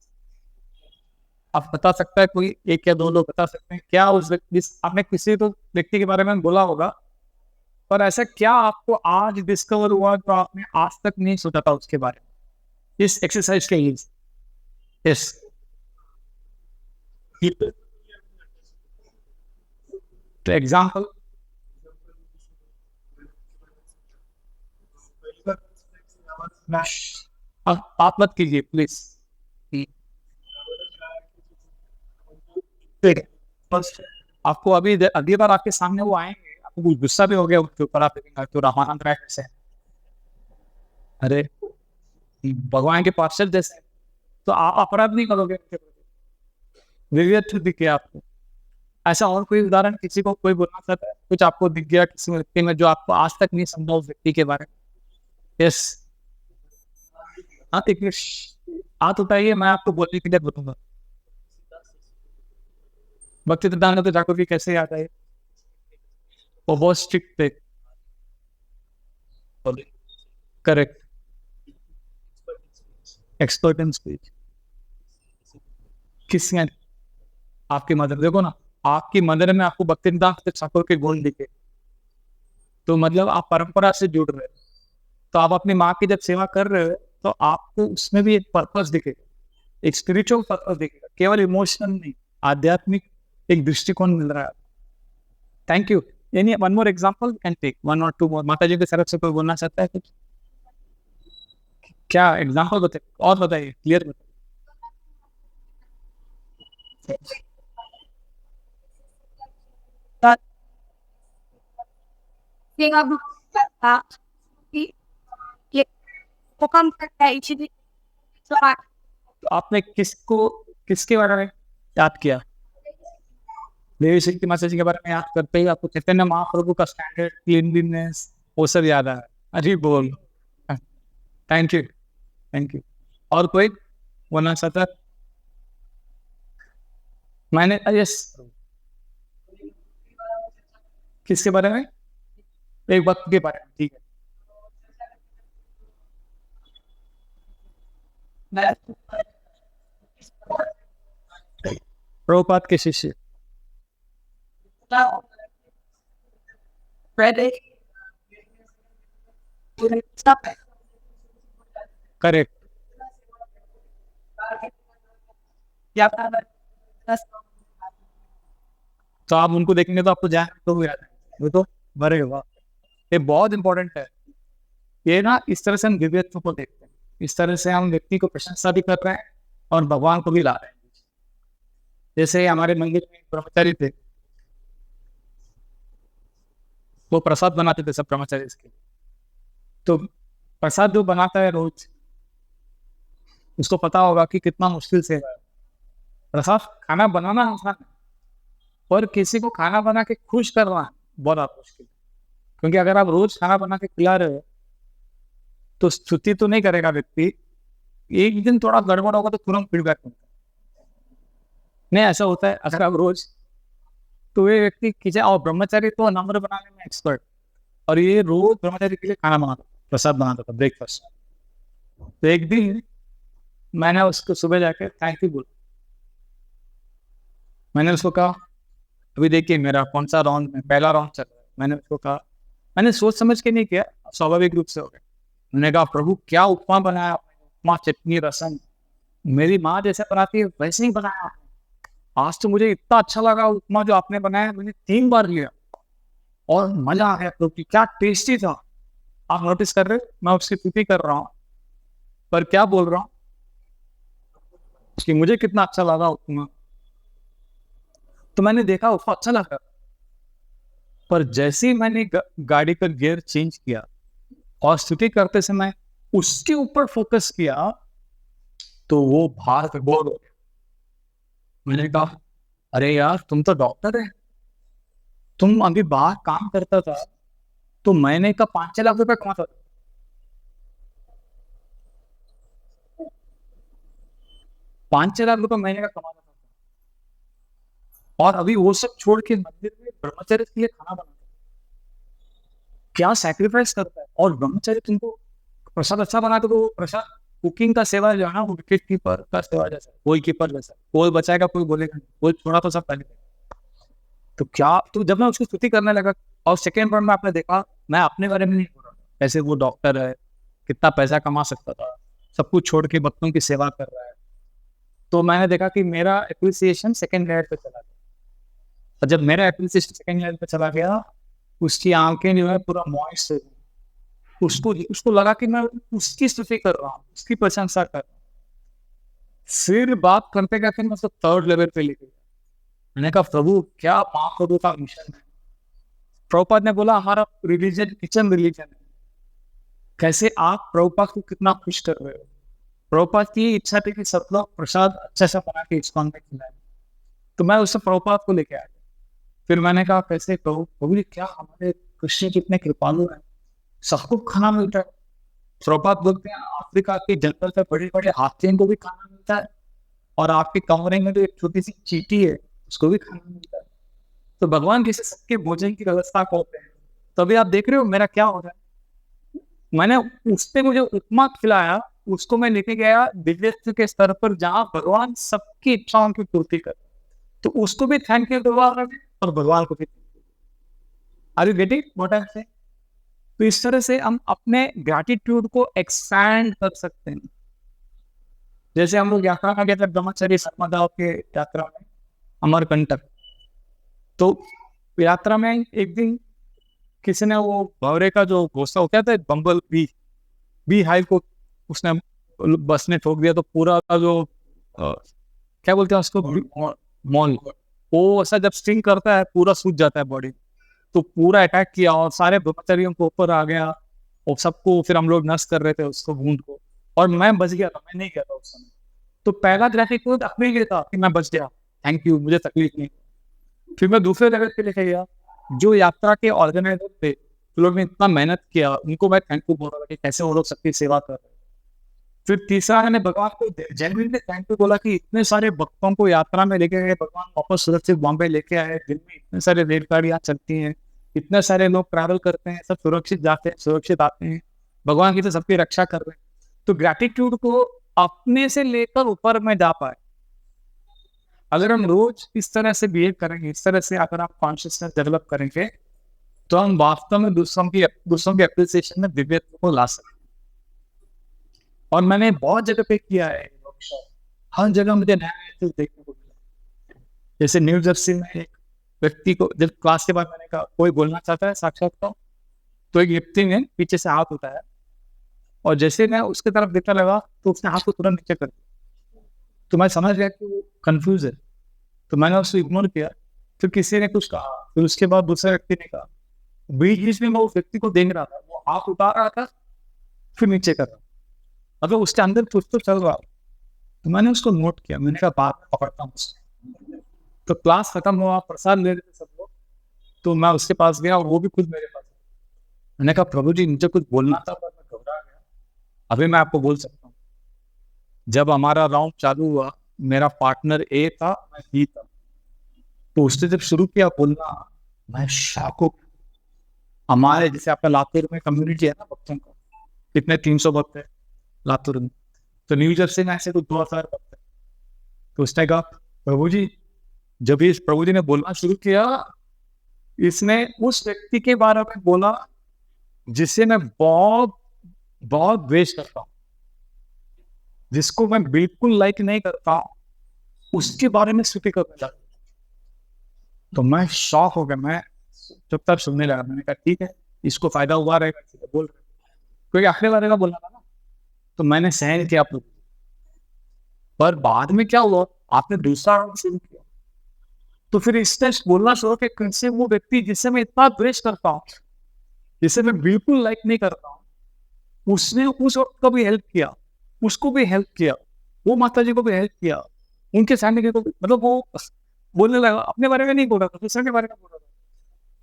आप बता सकता है कोई, 1 या 2 लोग बता सकते हैं क्या उस व्यक्ति, आपने किसी तो व्यक्ति के बारे में बोला होगा, पर ऐसा क्या आपको आज डिस्कवर हुआ तो आपने आज तक नहीं सोचा था उसके बारे में, इस एक्सरसाइज के लिए? यस। तो एग्जाम्पल आप मत कीजिए प्लीज। ठीक है, बस आपको अभी अगली बार आपके सामने वो आएंगे, आपको कुछ गुस्सा भी हो गया उसके ऊपर, आप तो रामानंद राय जैसे, अरे भगवान के पार्षद जैसे, तो आप अपराध नहीं करोगे, विवेक दिख गया आपको। ऐसा और कोई उदाहरण किसी को कोई बोलना चाहता है, कुछ आपको दिख गया किसी व्यक्ति में जो आपको आज तक नहीं समझा उस व्यक्ति के बारे में? यस। हाँ ठीक है, हाथ उठाइए, मैं आपको बोलने के लिए बताऊंगा। भक्ति सिद्धांत ठाकुर की कैसे याद आई? वो बहुत स्ट्रिक्ट थे। करेक्ट। Expert in speech. किसने? आपकी मदर। देखो ना, आपकी मदर में आपको भक्ति सिद्धांत ठाकुर के गुण दिखे, तो मतलब आप परंपरा से जुड़ रहे हो। तो आप अपनी माँ की जब सेवा कर रहे हो, तो आपको उसमें भी एक पर्पस दिखेगा, एक स्पिरिचुअल पर्पस दिखेगा, केवल इमोशनल नहीं, आध्यात्मिक एक दृष्टिकोण मिल रहा है। Thank you. Any one more example can take, 1 और 2 मोर। माता जी के तरफ से कोई बोलना चाहता है कुछ? क्या एग्जांपल बताइए, और बताइए, क्लियर बताइए। तो आपने किसको, किसके बारे में याद किया? देवी शक्ति माता जी के बारे में याद करते ही आपको चैतन्य महाप्रभु का स्टैंडर्ड, क्लीनलीनेस, वो सब याद आया? अरे बोल, थैंक यू, थैंक यू। और कोई बोलना चाहता? मैंने, यस, किसके बारे में? एक वक्त के बारे में, ठीक है। प्रभुपाद के शिष्य। करेक्ट। तो आप उनको देखेंगे तो आपको जान तो याद है वो तो, बड़े वाह, ये बहुत इंपॉर्टेंट है। ये ना इस तरह से हम दिव्यत्व को देखते हैं, इस तरह से हम व्यक्ति को प्रशंसा भी कर रहे हैं और भगवान को भी ला रहे हैं। जैसे हमारे मंदिर में एक ब्रह्मचारी थे, वो प्रसाद बनाते थे सब ब्रह्मचारी के। तो प्रसाद जो बनाता है रोज, उसको पता होगा कि कितना मुश्किल से है प्रसाद खाना बनाना आसान है, पर किसी को खाना बना के खुश करना बहुत मुश्किल है। क्योंकि अगर आप रोज खाना बना के खिला रहे हो तो स्तुति तो नहीं करेगा व्यक्ति, एक दिन थोड़ा गड़बड़ होगा तो तुरंत फीडबैक मिलता है। नहीं, ऐसा होता है अगर आप रोज, तो ये व्यक्ति खींचे। और ब्रह्मचारी तो नम्र बनाने में एक्सपर्ट, और ये रोज ब्रह्मचारी के लिए खाना बनाता, प्रसाद बनाता था, ब्रेकफास्ट। तो एक दिन मैंने उसको सुबह जाकर थैंक यू बोला। मैंने उसको कहा, अभी देखिए मेरा कौन सा राउंड में पहला राउंड चल रहा है। मैंने उसको कहा, मैंने सोच समझ के नहीं किया, स्वाभाविक रूप से हो गया। मैंने कहा, प्रभु क्या उपमा बनाया आपने, उपमा चटनी रसम, मेरी माँ जैसे बनाती है वैसे ही बनाया आपने। आज तो मुझे इतना अच्छा लगा उपमा जो आपने बनाया, मैंने 3 बार लिया और मजा आ गया, क्योंकि क्या टेस्टी था। आप नोटिस कर रहे हो, मैं उसकी स्तुति कर रहा हूँ, पर क्या बोल रहा हूँ कि मुझे कितना अच्छा लगा उपमा। तो मैंने देखा उसको अच्छा लगा, पर जैसे ही मैंने गाड़ी का गियर चेंज किया और स्तुति करते समय उसके ऊपर फोकस किया, तो वो बाहर पे बोल हो गया। मैंने कहा, अरे यार तुम तो डॉक्टर है, तुम अभी बाहर काम करता था तो महीने का 5-6 लाख रुपए कमाता था, 5-6 लाख रुपए महीने का कमाता था, और अभी वो सब छोड़ के मंदिर में ब्रह्मचर्य के लिए खाना बनाता है। क्या सैक्रिफाइस करता है। और ब्रह्मचर्य तुमको प्रसाद अच्छा बनाते तो प्रसाद कुकिंग का सेवा जो है ना, वो विकेट कीपर का सेवा जैसा, गोल कीपर जैसा, गोल बचाएगा कोई बोलेगा नहीं, गोल छोड़ा तो सब पहले। तो क्या, तो जब मैं उसकी स्तुति करने लगा, और सेकेंड पॉइंट में आपने देखा, मैं अपने बारे में नहीं बोल रहा, कैसे वो डॉक्टर है, कितना पैसा कमा सकता था, सब कुछ छोड़ के बच्चों की सेवा कर रहा है। तो मैंने देखा कि मेरा एप्रिसिएशन सेकेंड लेवल पे चला गया। और जब मेरा एप्रिसिएशन सेकेंड लेवल पे चला गया, उसकी आंखें जो है पूरा मॉइस्ट, उसको उसको लगा कि मैं उसकी स्तुति कर रहा हूँ, उसकी प्रशंसा कर रहा हूँ। फिर बात करते करते मैं उसको थर्ड लेवल पे लेके गया। मैंने कहा, प्रभु क्या महाप्रभु का मिशन है। प्रभुपाद ने बोला, हमारा रिलीजन किचन रिलीजन है, कैसे आप प्रभुपाद को कितना खुश कर रहे हो। प्रभुपाद की इच्छा थी कि सब लोग प्रसाद अच्छा सा बना के इस्कॉन में खिलाए। तो मैं उससे प्रभुपाद को लेके आया। फिर मैंने कहा, कैसे प्रभु, प्रभु जी क्या हमारे कृष्ण कितने कृपालु हैं, सबको खाना मिलता है। प्रभुपाद बोलते हैं, अफ्रीका के जंगल में बड़े बड़े हाथियों को भी खाना मिलता है, और आपके कमरे में तो एक छोटी सी चींटी है, उसको भी खाना मिलता है। तो भगवान किसी सबके भोजन की व्यवस्था करते हैं। तो अभी आप देख रहे हो मेरा क्या हो रहा है। मैंने उसने मुझे उपमा खिलाया, उसको मैं लेके गया दिव्यत्व के स्तर पर, जहां भगवान सबकी इच्छाओं की पूर्ति कर, तो उसको भी थैंक यू बोला और भगवान को भी। Are you getting what I am saying? तो इस तरह से हम अपने ग्रैटिट्यूड को एक्सपैंड कर सकते हैं। जैसे हम लोग यात्रा में गए थे ब्रह्मचर्य सर्मदाओं के यात्रा में, अमरकंटक। तो यात्रा में एक दिन किसी ने वो भवरे का जो घोंसला होता है, बम्बल बी हाइव को उसने बस ने ठोक दिया। तो पूरा का जो क्या बोलते हैं उसको, मॉल, वो ऐसा जब स्टिंग करता है पूरा सूज जाता है बॉडी। तो पूरा अटैक किया और सारे ब्रह्मचारियों को ऊपर आ गया, और सबको फिर हम लोग नर्स कर रहे थे उसको वुंड को, और मैं बच गया था, मैं नहीं गया था उस समय। तो पहला ग्रैटिट्यूड अपने लिए था कि मैं बच गया, थैंक यू, मुझे तकलीफ नहीं। फिर मैं दूसरे जगह पे लेके गया, जो यात्रा के ऑर्गेनाइजर थे, जो लोग ने इतना मेहनत किया, उनको मैं थैंक यू बोल रहा था कि कैसे वो लोग सबकी सेवा कर रहे हैं। फिर तीसरा मैंने भगवान को जेन्युइनली थैंक यू बोला कि इतने सारे भक्तों को यात्रा में लेके गए, भगवान वापस सुरक्षित बॉम्बे लेके आए। दिन में इतने सारे रेलगाड़ियां चलती हैं, इतने सारे लोग ट्रैवल करते हैं, सब सुरक्षित जाते हैं, सुरक्षित आते हैं, भगवान की तो सबकी रक्षा कर रहे हैं। तो ग्रैटिट्यूड को अपने से लेकर ऊपर में जा पाए। अगर हम रोज इस तरह से बिहेव करेंगे, इस तरह से अगर आप कॉन्शियसनेस डेवलप करेंगे, तो हम वास्तव में दूसरों की एप्रिसिएशन में दिव्यत्व को ला सकते हैं। और मैंने बहुत जगह पे किया है, हर जगह मुझे नया नया चीज देखने को मिला। जैसे न्यू जर्सी में एक व्यक्ति को जब क्लास के बाद मैंने कहा, कोई बोलना चाहता है साक्षात को, तो एक व्यक्ति ने पीछे से हाथ उठाया और जैसे मैं उसके तरफ देखने लगा तो उसने हाथ को तुरंत नीचे कर दिया। तो मैं समझ गया कि वो कंफ्यूज है, तो मैंने उसको इग्नोर किया। फिर किसी ने कुछ कहा, फिर उसके बाद दूसरे व्यक्ति ने कहा। बीच बीच में मैं उस व्यक्ति को देख रहा था, वो हाथ उठा रहा था फिर नीचे कर रहा, अगर उसके अंदर कुछ तो चल रहा। तो मैंने उसको नोट किया, मैंने कहा बात पकड़ता हूँ उसको। तो क्लास खत्म हुआ, प्रसाद ले रहे थे सब लोग, तो मैं उसके पास गया और वो भी खुद मेरे पास आया। मैंने कहा प्रभु जी मुझे कुछ बोलना था पर मैं घबरा गया, अभी मैं आपको बोल सकता हूँ। जब हमारा राउंड चालू हुआ, मेरा पार्टनर ए था, मैं बी था, तो उसने जब शुरू किया बोलना, मैं शॉक हो गया। हमारे जैसे आपका लातूर में कम्युनिटी है ना भक्तों का, कितने 300 भक्त है लातूर में, तो न्यू जर्सी में ऐसे तो 2000 भक्त है। तो उसने कहा प्रभु जी, जब इस प्रभु जी ने बोलना शुरू किया, इसने उस व्यक्ति के बारे में बोला जिसे मैं बहुत बहुत द्वेष करता हूँ, जिसको मैं बिल्कुल लाइक नहीं करता, उसके बारे में स्तुति करने लगा। तो मैं शॉक हो गया, मैं चुपचाप सुनने लगा। मैंने कहा ठीक है, इसको फायदा हुआ रहेगा, बोल रहे, क्योंकि अपने बारे में बोलना था ना। तो मैंने सहन किया प्रभु। पर बाद में क्या हुआ, आपने दूसरा राउंड शुरू किया, तो फिर इसने बोलना शुरू किया कैसे वो व्यक्ति जिससे मैं इतना द्वेष करता हूँ, जिसे मैं बिल्कुल लाइक नहीं करता हूँ, उसने उस वक्त को भी हेल्प किया, उसको भी हेल्प किया, वो माता जी को भी हेल्प किया, उनके फैमिली को भी, मतलब वो बोलने लगा, अपने बारे में नहीं बोल रहा था, दूसरे के बारे में बोल रहा था।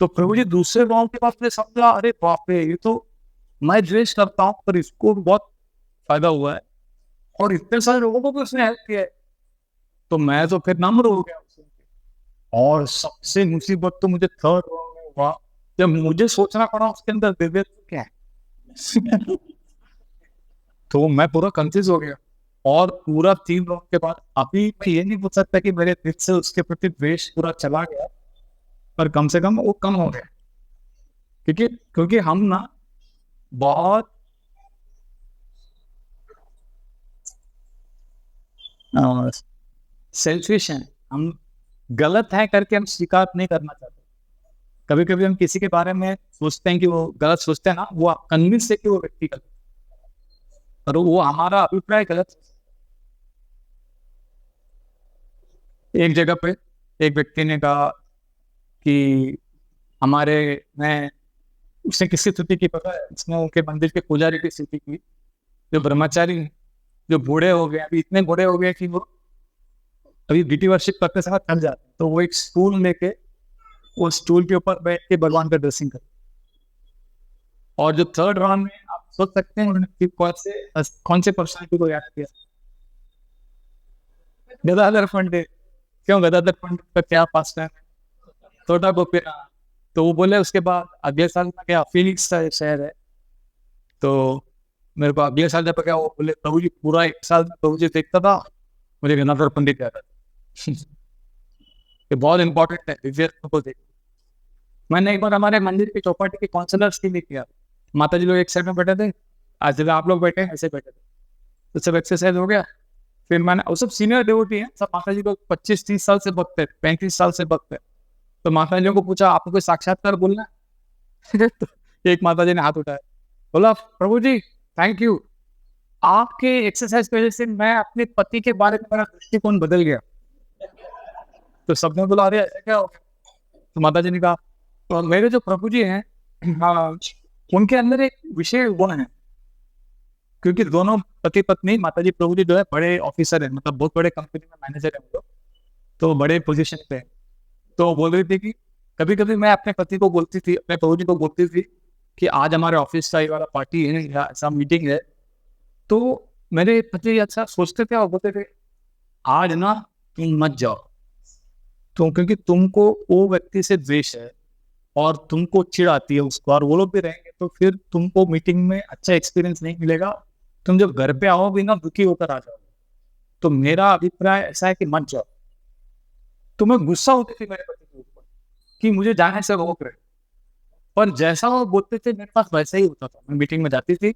तो प्रभु जी दूसरे गांव के पास में समझा, अरे बाप रे, ये तो मैं द्वेष करता हूँ पर इसको बहुत फायदा हुआ है और इतने सारे लोगों को भी उसने हेल्प किया है। तो मैं तो फिर नम्र हो गया। और सबसे मुसीबत तो मुझे थर्ड राउंड में हुआ, जब मुझे सोचना पड़ा उसके अंदर दिव्य क्या है। तो मैं पूरा कंफ्यूज हो गया और पूरा 3 राउंड के बाद अभी मैं ये नहीं पूछ सकता कि मेरे दिल से उसके प्रति द्वेष पूरा चला गया, पर कम से कम वो कम हो गया। क्योंकि हम ना बहुत सेल्फिश हैं, हम गलत है करके हम स्वीकार नहीं करना चाहते। कभी कभी हम किसी के बारे में सोचते हैं कि वो गलत सोचते हैं ना, वो कन्विंस है कि वो व्यक्ति गलत, और वो हमारा अभिप्राय गलत। एक जगह पे एक व्यक्ति ने कहा कि हमारे में उसने किसकी स्तुति की पता है, उसने उनके मंदिर के पुजारी की स्तुति की, जो ब्रह्मचारी जो बूढ़े हो गए, अभी इतने बूढ़े हो गए कि वो अभी ड्यूटी वर्शिप करते समय थक जाते, तो वो एक स्टूल लेके वो स्टूल के ऊपर बैठ के भगवान का ड्रेसिंग करते। और जो थर्ड राउंड में आप सोच सकते हैं उन्होंने कौन से पर्सनालिटी को याद किया, गदाधर पंडित। क्यों गदाधर पंडित का क्या पास है, छोटा गोपीनाथ। तो वो बोले उसके बाद अगले साल में क्या फीनिक्स शहर है, तो मेरे को अगले साल जब क्या वो बोले प्रभु जी पूरा 1 साल प्रभु जी देखता था, मुझे गदाधर पंडित याद आता। ये बहुत इंपॉर्टेंट है दिव्य को देख। मैंने एक बार हमारे मंदिर की चौपाटी के काउंसलर्स के लिए किया, माता जी लोग एक साइड में बैठे थे, आज जब आप लोग बैठे ऐसे बैठे थे, तो सब एक्सरसाइज हो गया। फिर मैंने, वो सब सीनियर डिवोटी हैं, सब माता जी को 25-30 साल से भक्त है, 35 साल से भक्त है। तो माता जी को पूछा आपको कोई साक्षात्कार बोलना है? तो एक माता जी ने हाथ उठाया, बोला प्रभु जी थैंक यू, आपके एक्सरसाइज की वजह से मैं अपने पति के बारे में मेरा दृष्टिकोण बदल गया। तो सबने बोला अरे ऐसा क्या हो गया? तो माता जी ने कहा तो मेरे जो प्रभु जी हैं, उनके अंदर एक विशेष गुण है, क्योंकि दोनों पति पत्नी माता जी प्रभु जी जो है बड़े ऑफिसर है, मतलब बहुत बड़े कंपनी में मैनेजर है वो, तो बड़े पोजीशन पे है। तो बोल रही थी कि कभी कभी मैं अपने पति को बोलती थी, अपने प्रभु जी को बोलती थी कि आज हमारे ऑफिस का ये वाला पार्टी है या ऐसा मीटिंग है, तो मेरे पति अच्छा सोचते थे और बोलते थे आज ना तुम मत जाओ, तो क्योंकि तुमको वो व्यक्ति से द्वेष है और तुमको चिढ़ आती है उसको, और वो लोग भी रहेंगे तो फिर तुमको मीटिंग में अच्छा एक्सपीरियंस नहीं मिलेगा, तुम जब घर पे आओगे ना दुखी होकर आ जाओगे। तो मेरा अभिप्राय ऐसा है कि मत जाओ। तो मैं गुस्सा होती थी मेरे पति के ऊपर कि मुझे जाने से रोक रहे, पर जैसा वो बोलते थे मेरे पास वैसा ही होता था। मैं मीटिंग में जाती थी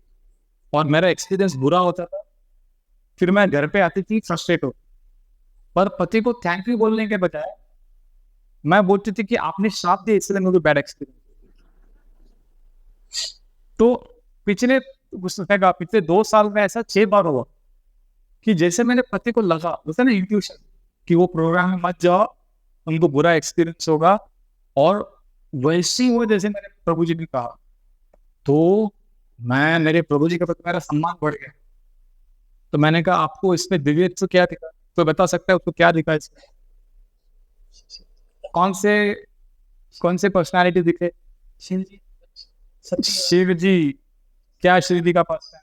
और मेरा एक्सपीरियंस बुरा होता था, फिर मैं घर पे आती थी फ्रस्ट्रेट हो, पर पति को थैंक यू बोलने के बजाय मैं बोलती थी कि आपने साथ दिया इसलिए मुझे बैड एक्सपीरियंस। तो पिछले 2 साल में ऐसा 6 बार हुआ कि जैसे मेरे पति को लगा, जैसे ना इंट्यूशन, कि वो प्रोग्राम में मत जाओ, उनको बुरा एक्सपीरियंस होगा, और वैसे ही वो जैसे मेरे प्रभु जी ने कहा, तो मेरे प्रभु जी के प्रति मेरा सम्मान बढ़ गया। तो मैंने कहा, आपको इसमें दिव्यत्व क्या दिखा? तो बता सकता है उसको क्या दिखा इसमें? कौन से पर्सनालिटी दिखे? शिव जी। क्या शिव जी का पास है?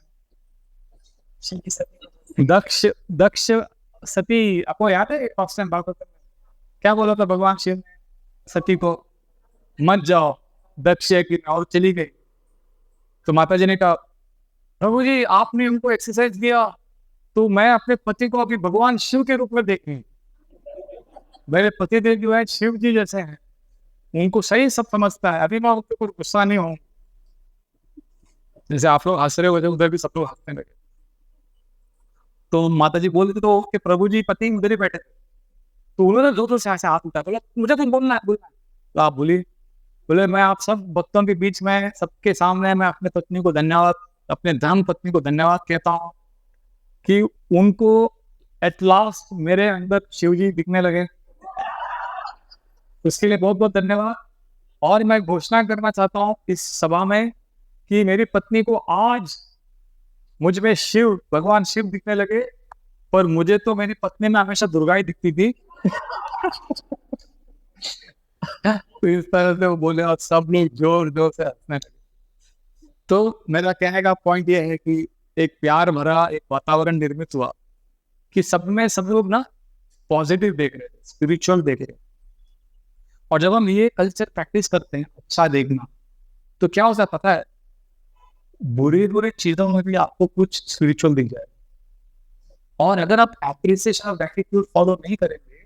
दक्ष सती। आपको याद है फर्स्ट टाइम भागवत में क्या बोला था भगवान शिव ने सती को? मत जाओ दक्ष की, और चली गई। तो माता जी ने कहा, प्रभु जी आपने उनको एक्सरसाइज दिया, तो मैं अपने पति को अभी भगवान शिव के रूप में देखूं। मेरे पति देव जो है शिव जी जैसे हैं, उनको सही सब समझता है, अभी मैं उनके ऊपर गुस्सा नहीं हूं। जैसे आप लोग हंस रहे हो, उधर भी सब लोग हंसने लगे। तो माता जी बोलते तो कि प्रभु जी पति उधर ही बैठे थे, तो उन्होंने जोर से ऐसे हाथ उठाया, बोला मुझे कुछ बोलना है। तो आप बोले मैं आप सब भक्तों के बीच में सबके सामने मैं अपने पत्नी को धन्यवाद, अपने धर्म पत्नी को धन्यवाद कहता हूँ कि उनको एट लास्ट मेरे अंदर शिव जी दिखने लगे। उसके लिए बहुत बहुत धन्यवाद। और मैं घोषणा करना चाहता हूँ इस सभा में कि मेरी पत्नी को आज मुझ में भगवान शिव दिखने लगे, पर मुझे तो मेरी पत्नी में हमेशा दुर्गा ही दिखती थी। तो इस तरह से वो बोले और सब लोग जोर जोर से हंसने लगे। तो मेरा कहने का पॉइंट ये है कि एक प्यार भरा एक वातावरण निर्मित हुआ कि सब लोग ना पॉजिटिव देख रहे थे, स्पिरिचुअल देख रहे थे। और जब हम ये कल्चर प्रैक्टिस करते हैं, अच्छा देखना, तो क्या होता है पता है? बुरी चीजों में भी आपको कुछ स्पिरिचुअल दिख जाए। और अगर आप एप्रिसिएशन और ग्रैटिट्यूड फॉलो नहीं करेंगे,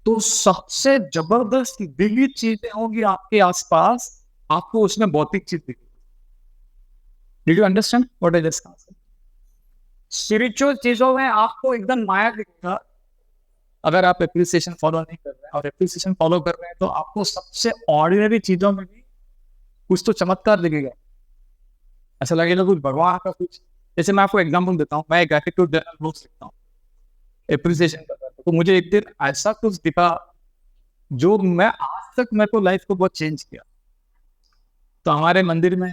तो सबसे जबरदस्त दिव्य चीजें होंगी आपके आसपास, आपको उसमें भौतिक चीज दिखेगी। Did you understand what I just said? Spiritual चीजों में आपको एकदम माया दिखेगा अगर आप एप्रिसिएशन फॉलो नहीं कर रहे हैं, और एप्रिसिएशन फॉलो कर रहे हैं तो आपको सबसे ऑर्डिनरी चीजों में भी कुछ तो चमत्कार दिखेगा। ऐसा लगेगा कुछ भगवान का कुछ। जैसे मैं आपको एग्जांपल देता हूँ, मैं ग्रैटिट्यूड जर्नल बुक्स लिखता हूँ, एप्रिसिएशन करता हूँ, तो मुझे एक दिन ऐसा कुछ दिखा जो मैं आज तक मेरे को लाइफ को बहुत चेंज किया। तो हमारे मंदिर में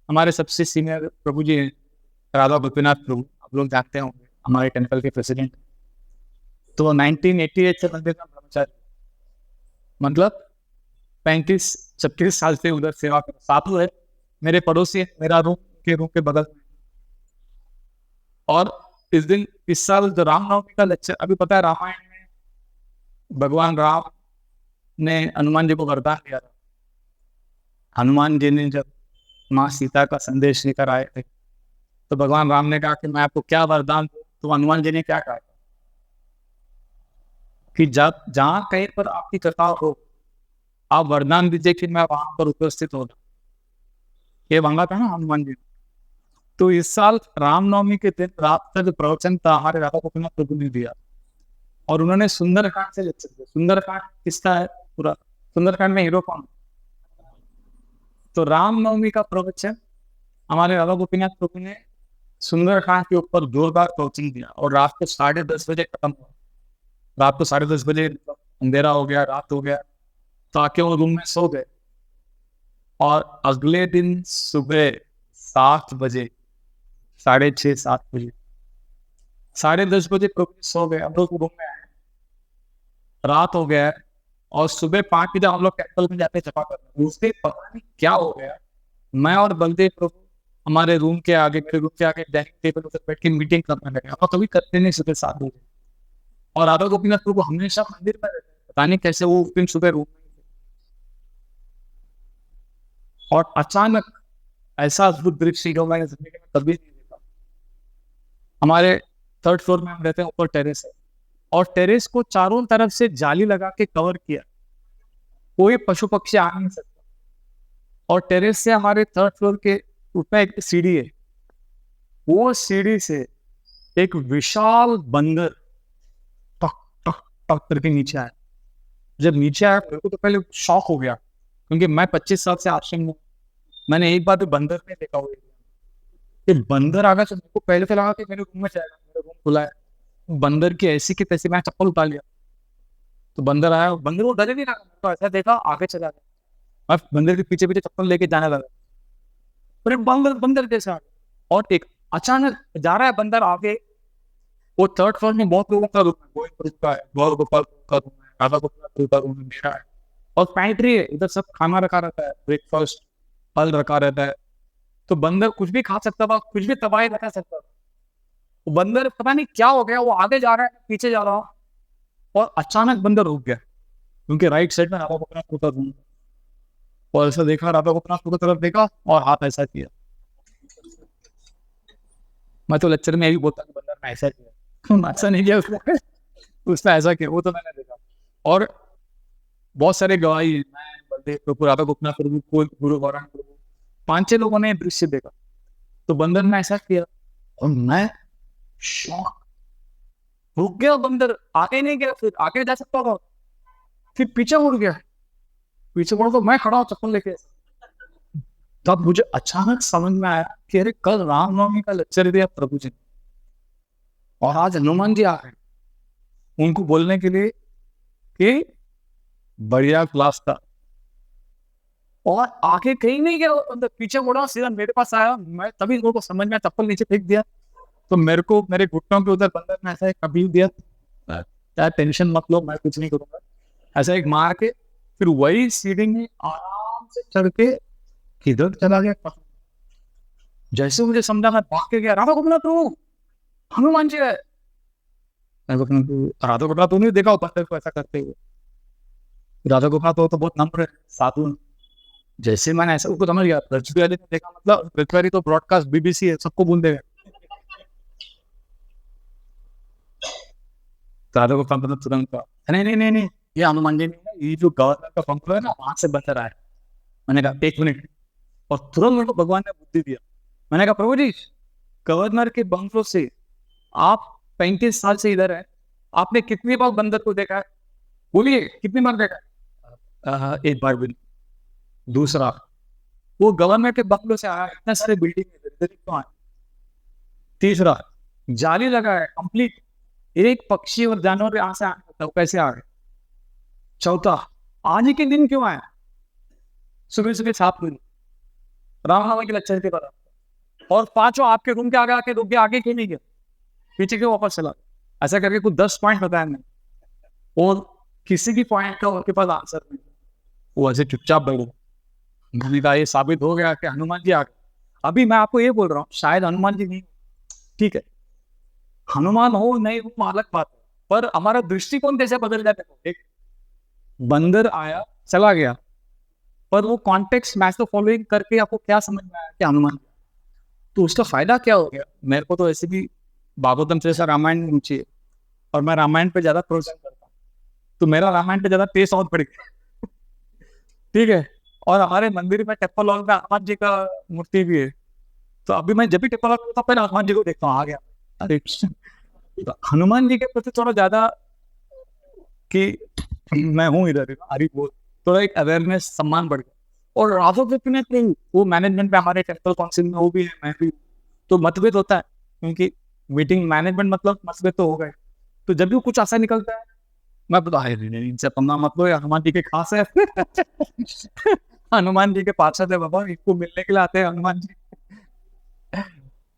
हमारे सबसे सीनियर प्रभु जी हैं, राधा गोपीनाथ प्रभु, आप लोग जानते होंगे, हमारे टेम्पल के प्रेसिडेंट। तो 1988 से मंदिर का ब्रह्मचारी, मतलब 35-36 साल से उधर सेवा कर। साधु है, मेरे पड़ोसी है, मेरा रूम के बगल में। और इस साल जो रामनवमी का लेक्चर, अभी पता है रामायण में भगवान राम ने हनुमान जी को वरदान दिया था। हनुमान जी ने जब माँ सीता का संदेश लेकर आए थे, तो भगवान राम ने कहा कि मैं आपको क्या वरदान दूं? तो हनुमान जी ने क्या कहा कि जहां कहीं पर आपकी कथा हो, आप वरदान दीजिए कि मैं वहां पर उपस्थित होगा। ये मांगा था ना हनुमान जी। तो इस साल रामनवमी के दिन रात का जो प्रवचन था, हमारे राधा गोपीनाथ प्रभु ने दिया, और उन्होंने सुंदरकांड से लेक्चर दिया। सुंदरकांड किसका है? पूरा सुंदरकांड में हीरो कौन? तो रामनवमी का प्रवचन हमारे राधा गोपीनाथ प्रभु ने सुंदरकांड के ऊपर जोरदार प्रवचन दिया, और रात को 10:30 बजे खत्म हुआ। रात को 10:30 बजे अंधेरा हो गया, रात हो गया, तो आके वो रूम में सो गए। और अगले दिन सुबह 7 बजे, 6:30 7 बजे, 10:30 बजे प्रभु सो गए। हम लोग रूम में आए, रात हो गया, और सुबह 5 बजे हम लोग टेम्पल में जाते जपा करते। उससे पता नहीं क्या हो गया, मैं और बलदेव प्रभु हमारे रूम के आगे, मेरे रूम के आगे डाइनिंग टेबल पर बैठ के मीटिंग करने लगे। हम कभी करते नहीं सुबह 7 बजे। और राधा गोपीनाथ प्रभु हमेशा मंदिर में रहते, पता नहीं कैसे वो उस दिन सुबह रूम में थे। और अचानक ऐसा अद्भुत दृश्य जो मैंने जिंदगी में कभी नहीं देखा। हमारे 3rd फ्लोर में हम रहते हैं, ऊपर टेरेस है, और टेरेस को चारों तरफ से जाली लगा के कवर किया, कोई पशु पक्षी आ नहीं सकता। और टेरेस से हमारे 3rd फ्लोर के ऊपर एक सीढ़ी है, वो सीढ़ी से एक विशाल बंदर टक टक टक करके नीचे आया। जब नीचे आया, मेरे को तो पहले शॉक हो गया, क्योंकि मैं 25 साल से आश्रम में, मैंने एक बार भी बंदर नहीं देखा हुआ कि बंदर आ गया तो मेरे को पहले से लगा कि मेरे रूम में जाएगा, मेरा रूम खुला है। बंदर की ऐसी की तैसी मैं चप्पल उतार लिया, तो बंदर आया, बंदर को डर ही नहीं लगा, तो ऐसा देखा आगे चला गया। मैं बंदर के पीछे पीछे चप्पल लेके जाने लगा, फिर बंदर बंदर जैसा आ गया। और एक अचानक जा रहा है बंदर आगे, वो थर्ड फ्लोर में बहुत लोगों का रूम है, गोविंद पुरुष का है, गौर गोपाल का रूम है, राधा गोपाल का रूम है, मेरा है, और पैंट्री है, इधर सब खाना रखा रहता है, ब्रेकफास्ट फल रखा रहता है। तो बंदर कुछ भी खा सकता था, कुछ भी तबाही रखा सकता था। वो बंदर पता नहीं क्या हो गया, वो आगे जा रहा है, पीछे जा रहा हूँ, और अचानक बंदर रुक गया, क्योंकि राइट साइड में राधा गोपीनाथ का रूम, और ऐसा देखा, राधा गोपीनाथ की तरफ देखा और हाथ ऐसा किया। मैं तो लेक्चर में यही बोलता कि बंदर ने ऐसा किया, ऐसा नहीं किया उसने, उसने ऐसा किया, वो तो मैंने देखा। और बहुत सारे गवाही है, मैं बलदेव प्रभु, राधा गोपीनाथ प्रभु, गुरु गौरांग प्रभु, 5-6 लोगों ने दृश्य देखा। तो बंदर ने ऐसा किया और मैं शॉक, रुक गया बंदर, आगे नहीं गया, फिर आगे जा सकता था, फिर पीछे मुड़ गया, पीछे मुड़ तो मैं खड़ा हूँ चप्पल लेके। तब मुझे अचानक समझ में आया कि अरे कल रामनवमी का लेक्चर दिया प्रभु जी, और आज हनुमान जी आ रहे हैं उनको बोलने के लिए कि बढ़िया क्लास था, और आगे कहीं नहीं गया बंदर, पीछे मुड़ा सीधा मेरे पास आया। मैं तभी लोगों को समझ में चप्पल नीचे फेंक दिया, तो मेरे को मेरे घुटनों के उधर बंदर ने ऐसा एक कभी दिया, क्या टेंशन मत लो, मैं कुछ नहीं करूंगा, ऐसा एक मार के, फिर वही सीढ़ी में आराम से चढ़ के किधर चला गया। जैसे मुझे समझा, मैं भाग के गया, राधा गोपीनाथ तू, हनुमान जी है। राधा गोपीनाथ तू नहीं देखा बंदर को ऐसा करते हुए, राधा गोपीनाथ तो बहुत नम्र है, साधु। जैसे मैंने ऐसा उसको समझ गया, पृथ्वी वाले ने देखा, मतलब पृथ्वी वाली तो ब्रॉडकास्ट बीबीसी है, सबको बोल देगा। राधा गोपाल मतलब तुरंत कहा, नहीं नहीं नहीं नहीं, ये हनुमान जी नहीं है, ये जो गवर्नर का बंगलो है ना, वहां से बंदर आया। मैंने कहा 1 मिनट, और तुरंत मेरे को भगवान ने बुद्धि दिया। मैंने कहा प्रभु जी, गवर्नर के बंगलो से आप 35 साल से इधर है, आपने कितनी बार बंदर को देखा है, बोलिए कितनी बार देखा है? 1 बार भी। दूसरा, वो गवर्नर के बंगलो से आया, इतने सारे बिल्डिंग इधर क्यों आए? तीसरा, जाली लगा है कंप्लीट, एक पक्षी और जानवर यहाँ से आ कैसे आ गए? चौथा, आज के दिन क्यों आया? सुबह सुबह 7 बजे रामनवमी के लेक्चर के बाद। और 5 आपके रूम के आगे आके रुक गया, आगे क्यों नहीं गया, पीछे क्यों वापस चला? ऐसा करके कुछ 10 पॉइंट बताया मैंने, और किसी भी पॉइंट का उनके पास आंसर नहीं, वो ऐसे चुपचाप बैठे। मैंने कहा ये साबित हो गया कि हनुमान जी आ गए। अभी मैं आपको ये बोल रहा हूँ, शायद हनुमान जी नहीं, ठीक है, हनुमान हो नहीं हो अलग बात है, पर हमारा दृष्टिकोण कैसे बदल जाता है। एक बंदर आया चला गया, पर वो कॉन्टेक्स्ट मैच तो फॉलोइंग करके आपको क्या समझ में आया कि हनुमान, तो उसका फायदा क्या हो गया? मेरे को तो ऐसे भी भागवतम से रामायण ऊंची है, और मैं रामायण पे ज्यादा प्रोत्साहन करता हूँ, तो मेरा रामायण पे ज्यादा टेस्ट और बढ़ गया। ठीक है, और हमारे मंदिर में टेप्पल लॉन्ग में हनुमान जी का मूर्ति भी है, तो अभी मैं जब भी टेप्पल लॉन्ग होता पहले हनुमान जी को देखता हूँ, आ गया अरे तो हनुमान जी के प्रति थोड़ा ज्यादा कि मैं हूँ इधर हरी बोल, थोड़ा एक अवेयरनेस सम्मान बढ़ गया। और राघव गोपीनाथ नहीं, वो मैनेजमेंट में हमारे टेक्निकल काउंसिल में वो भी है, मैं भी, तो मतभेद होता है, क्योंकि मीटिंग मैनेजमेंट मतलब मतभेद तो हो गए। तो जब भी कुछ ऐसा निकलता है, मैं बता इनसे पन्ना मत लो, हनुमान जी के खास है। हनुमान जी के पार्षद है बाबा, इनको मिलने के लिए आते हैं हनुमान जी।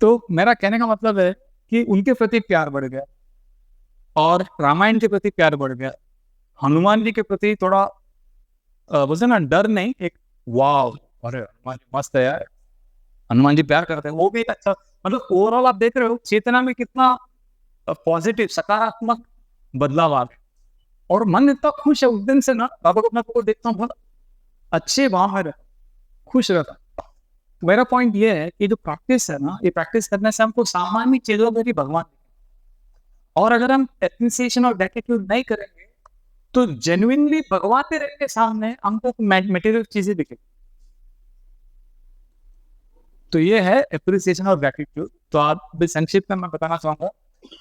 तो मेरा कहने का मतलब है कि उनके प्रति प्यार बढ़ गया, और रामायण के प्रति प्यार बढ़ गया। हनुमान जी के प्रति थोड़ा बोलते ना डर नहीं, एक वाव, अरे हनुमान जी मस्त है यार, हनुमान जी प्यार करते हैं, वो भी एक अच्छा, मतलब ओवरऑल आप देख रहे हो चेतना में कितना पॉजिटिव सकारात्मक बदलाव आ गया, और मन इतना खुश है उस दिन से ना, बाबा अपना को देखता हूँ बहुत अच्छे वहां है, खुश रहता। तो मेरा पॉइंट ये है कि जो प्रैक्टिस है ना, ये प्रैक्टिस करने से हमको सामान्य चीजों में भी भगवान, और अगर हम एप्रिसिएशन और ग्रेटिट्यूड नहीं करेंगे तो जेन्युइनली भगवान के रहने के सामने हमको मटेरियल चीजें दिखेगी। तो ये है एप्रिसिएशन और ग्रेटिट्यूड। तो आप भी संक्षिप्त में मैं बताना चाहूंगा,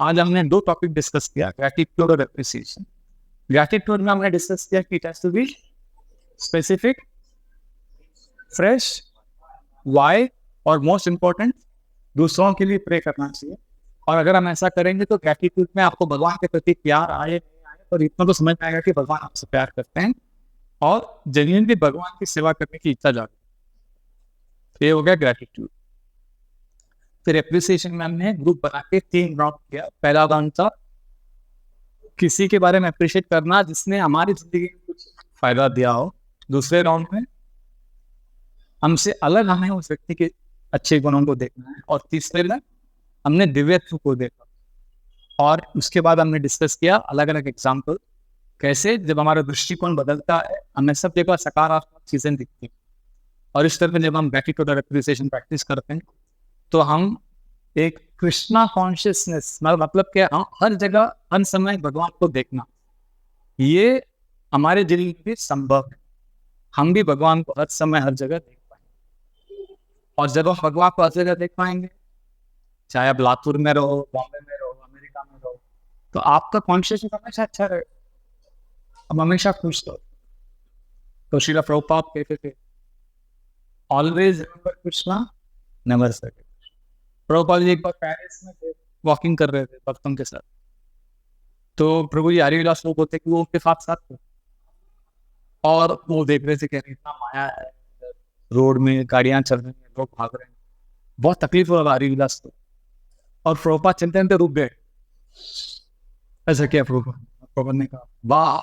आज हमने 2 टॉपिक डिस्कस किया, ग्रेटिट्यूड और एप्रिसिएशन। ग्रेटिट्यूड में हमने डिस्कस किया कि it has to be specific, fresh why, और मोस्ट इम्पोर्टेंट दूसरों के लिए प्रे करना चाहिए। और अगर हम ऐसा करेंगे तो ग्रेटिट्यूड में आपको भगवान के प्रति प्यार आए नहीं आए, पर इतना तो समझ में आएगा कि भगवान आपसे प्यार करते हैं और जेन्युइनली भगवान की सेवा करने की इच्छा जागती है। ये हो गया ग्रेटिट्यूड। फिर एप्रिसिएशन में हमने ग्रुप बना के 3 राउंड किया। पहला राउंड था किसी के बारे में अप्रिशिएट करना जिसने हमारी जिंदगी में कुछ फायदा दिया हो। दूसरे राउंड में हमसे अलग हमें उस व्यक्ति के अच्छे गुणों को देखना है। और तीसरे में हमने दिव्यत्व को देखा। और उसके बाद हमने डिस्कस किया अलग अलग एग्जाम्पल, कैसे जब हमारा दृष्टिकोण बदलता है हमें सब जगह सकारात्मक चीजें दिखती हैं। और इस तरह जब हम ग्रेटिट्यूड और एप्रिसिएशन प्रैक्टिस करते हैं तो हम एक कृष्णा कॉन्शियसनेस, मतलब क्या, हम हर जगह हर समय भगवान को देखना, ये हमारे दिल में भी संभव है। हम भी भगवान को हर समय हर जगह देख पाएंगे। और जब हम भगवान को हर जगह देख पाएंगे, चाहे आप लातूर में रहो, बॉम्बे में रहो, अमेरिका में रहो, तो आपका कॉन्शियसनेस हमेशा अच्छा रहे, हम हमेशा खुश रहो। तो श्रील प्रभुपाद कहते थे, always remember Krishna, never forget. Prabhupada ji एक बार पेरिस में थे, वॉकिंग कर रहे थे भक्तों के साथ, तो प्रभु जी हरिविलास लोग होते कि वो उनके साथ साथ थे और वो देख रहे थे कि इतना माया है, रोड में गाड़ियां चल रही हैं, लोग भाग रहे हैं, बहुत तकलीफ हो रहा हरिविलास को। और प्रभुपाद चलते चलते रुक गए। ऐसा क्या प्रभुपाद ने कहा, वाह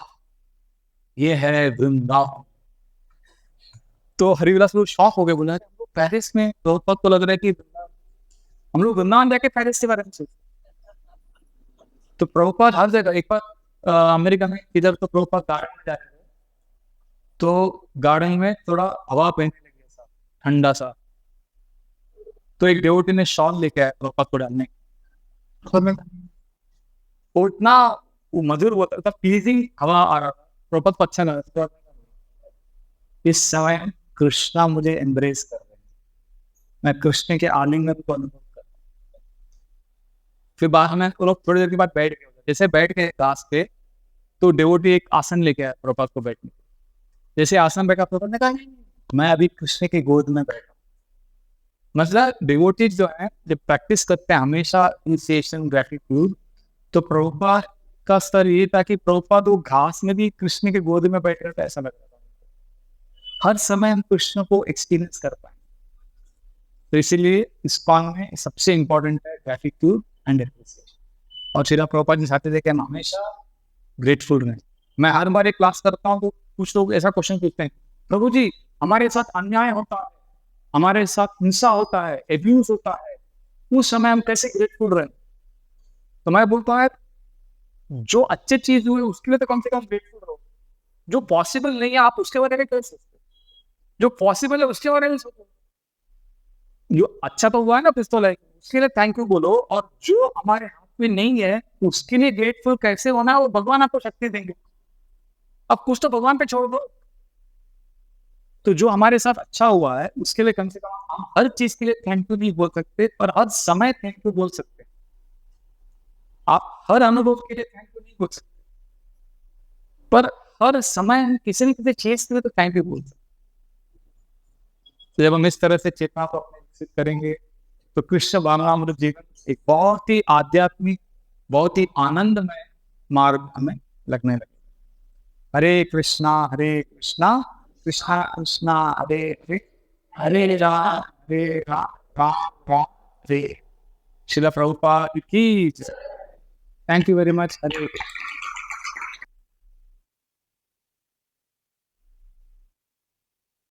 ये है वृंदावन। तो हरिविलास लोग शॉक हो गए, बोला पेरिस में, प्रभुपाद को लग रहा है कि हम लोग वृंदावन जाके पेरिस के बारे में सोचते। तो प्रभुपाद हर जगह, एक बार अमेरिका में इधर तो प्रभुपाद गार्डन में जा रहे थे, तो गार्डन में थोड़ा हवा बहने लगी, सा ठंडा सा, तो एक डिवोटी ने शॉल लेके आया प्रभुपाद को डालने, वो इतना वो मधुर होता था, प्लीजिंग हवा आ रहा था, प्रभुपाद को अच्छा लगा। इस समय कृष्णा मुझे एम्ब्रेस कर रहे हैं, मैं कृष्ण के आलिंगन को अनुभव कर रहा हूं। फिर बाद में लोग थोड़ी देर के बाद बैठ गए, जैसे बैठ गए घास पे, तो डिवोटी एक आसन लेके आया प्रभुपाद को बैठने। जैसे आसन बैठा, प्रभुपाद ने कहा मैं अभी कृष्ण की गोद में बैठा। मतलब डिवोटी जो है जब प्रैक्टिस करते हैं हमेशा इनिशिएशन ग्रेटिट्यूड, तो प्रभुपाद का स्तर ये था कि प्रभुपाद वो घास में भी कृष्ण के गोद में बैठ रहे थे, ऐसा लग रहा था। हर समय हम कृष्ण को एक्सपीरियंस कर पाए। तो इसीलिए इस पान में सबसे इंपॉर्टेंट है ग्रेटिट्यूड एंड एप्रिसिएशन। और श्रील प्रभुपाद जी चाहते थे कि हम हमेशा ग्रेटफुल रहें। मैं हर बार एक क्लास करता हूँ तो कुछ लोग ऐसा क्वेश्चन पूछते हैं, प्रभु जी हमारे साथ अन्याय होता है, हमारे साथ हिंसा होता है, एब्यूज होता है, उस समय हम कैसे ग्रेटफुल रहें? तो मैं बोलता है जो अच्छी चीज हुई उसके लिए तो कम से कम ग्रेटफुल रहो। जो पॉसिबल नहीं है आप उसके बारे में कैसे सोचते? जो पॉसिबल है उसके बारे में सोचो। जो अच्छा तो हुआ है ना पिस्तौल है, उसके लिए थैंक यू बोलो। और जो हमारे हाथ में नहीं है उसके लिए ग्रेटफुल कैसे होना है, वो भगवान आपको शक्ति देंगे। अब कुछ तो भगवान पे छोड़ दो। तो जो हमारे साथ अच्छा हुआ है उसके लिए कम से कम हम हर चीज के लिए थैंक यू नहीं बोल सकते, पर हर समय थैंक यू बोल सकते। आप हर अनुभव के लिए थैंक यू नहीं बोल सकते, पर हर समय किसी न किसी चीज के लिए तो थैंक यू बोल सकते। तो जब हम इस तरह से चेतना को अपने विकसित करेंगे तो कृष्ण भावनामृत जीवन एक बहुत ही आध्यात्मिक, बहुत ही आनंदमय मार्ग हमें लगने लगे। हरे कृष्णा कृष्णा कृष्णा हरे हरे, हरे राम राम राम हरे। श्रील प्रभुपाद की। Thank you very much. Hare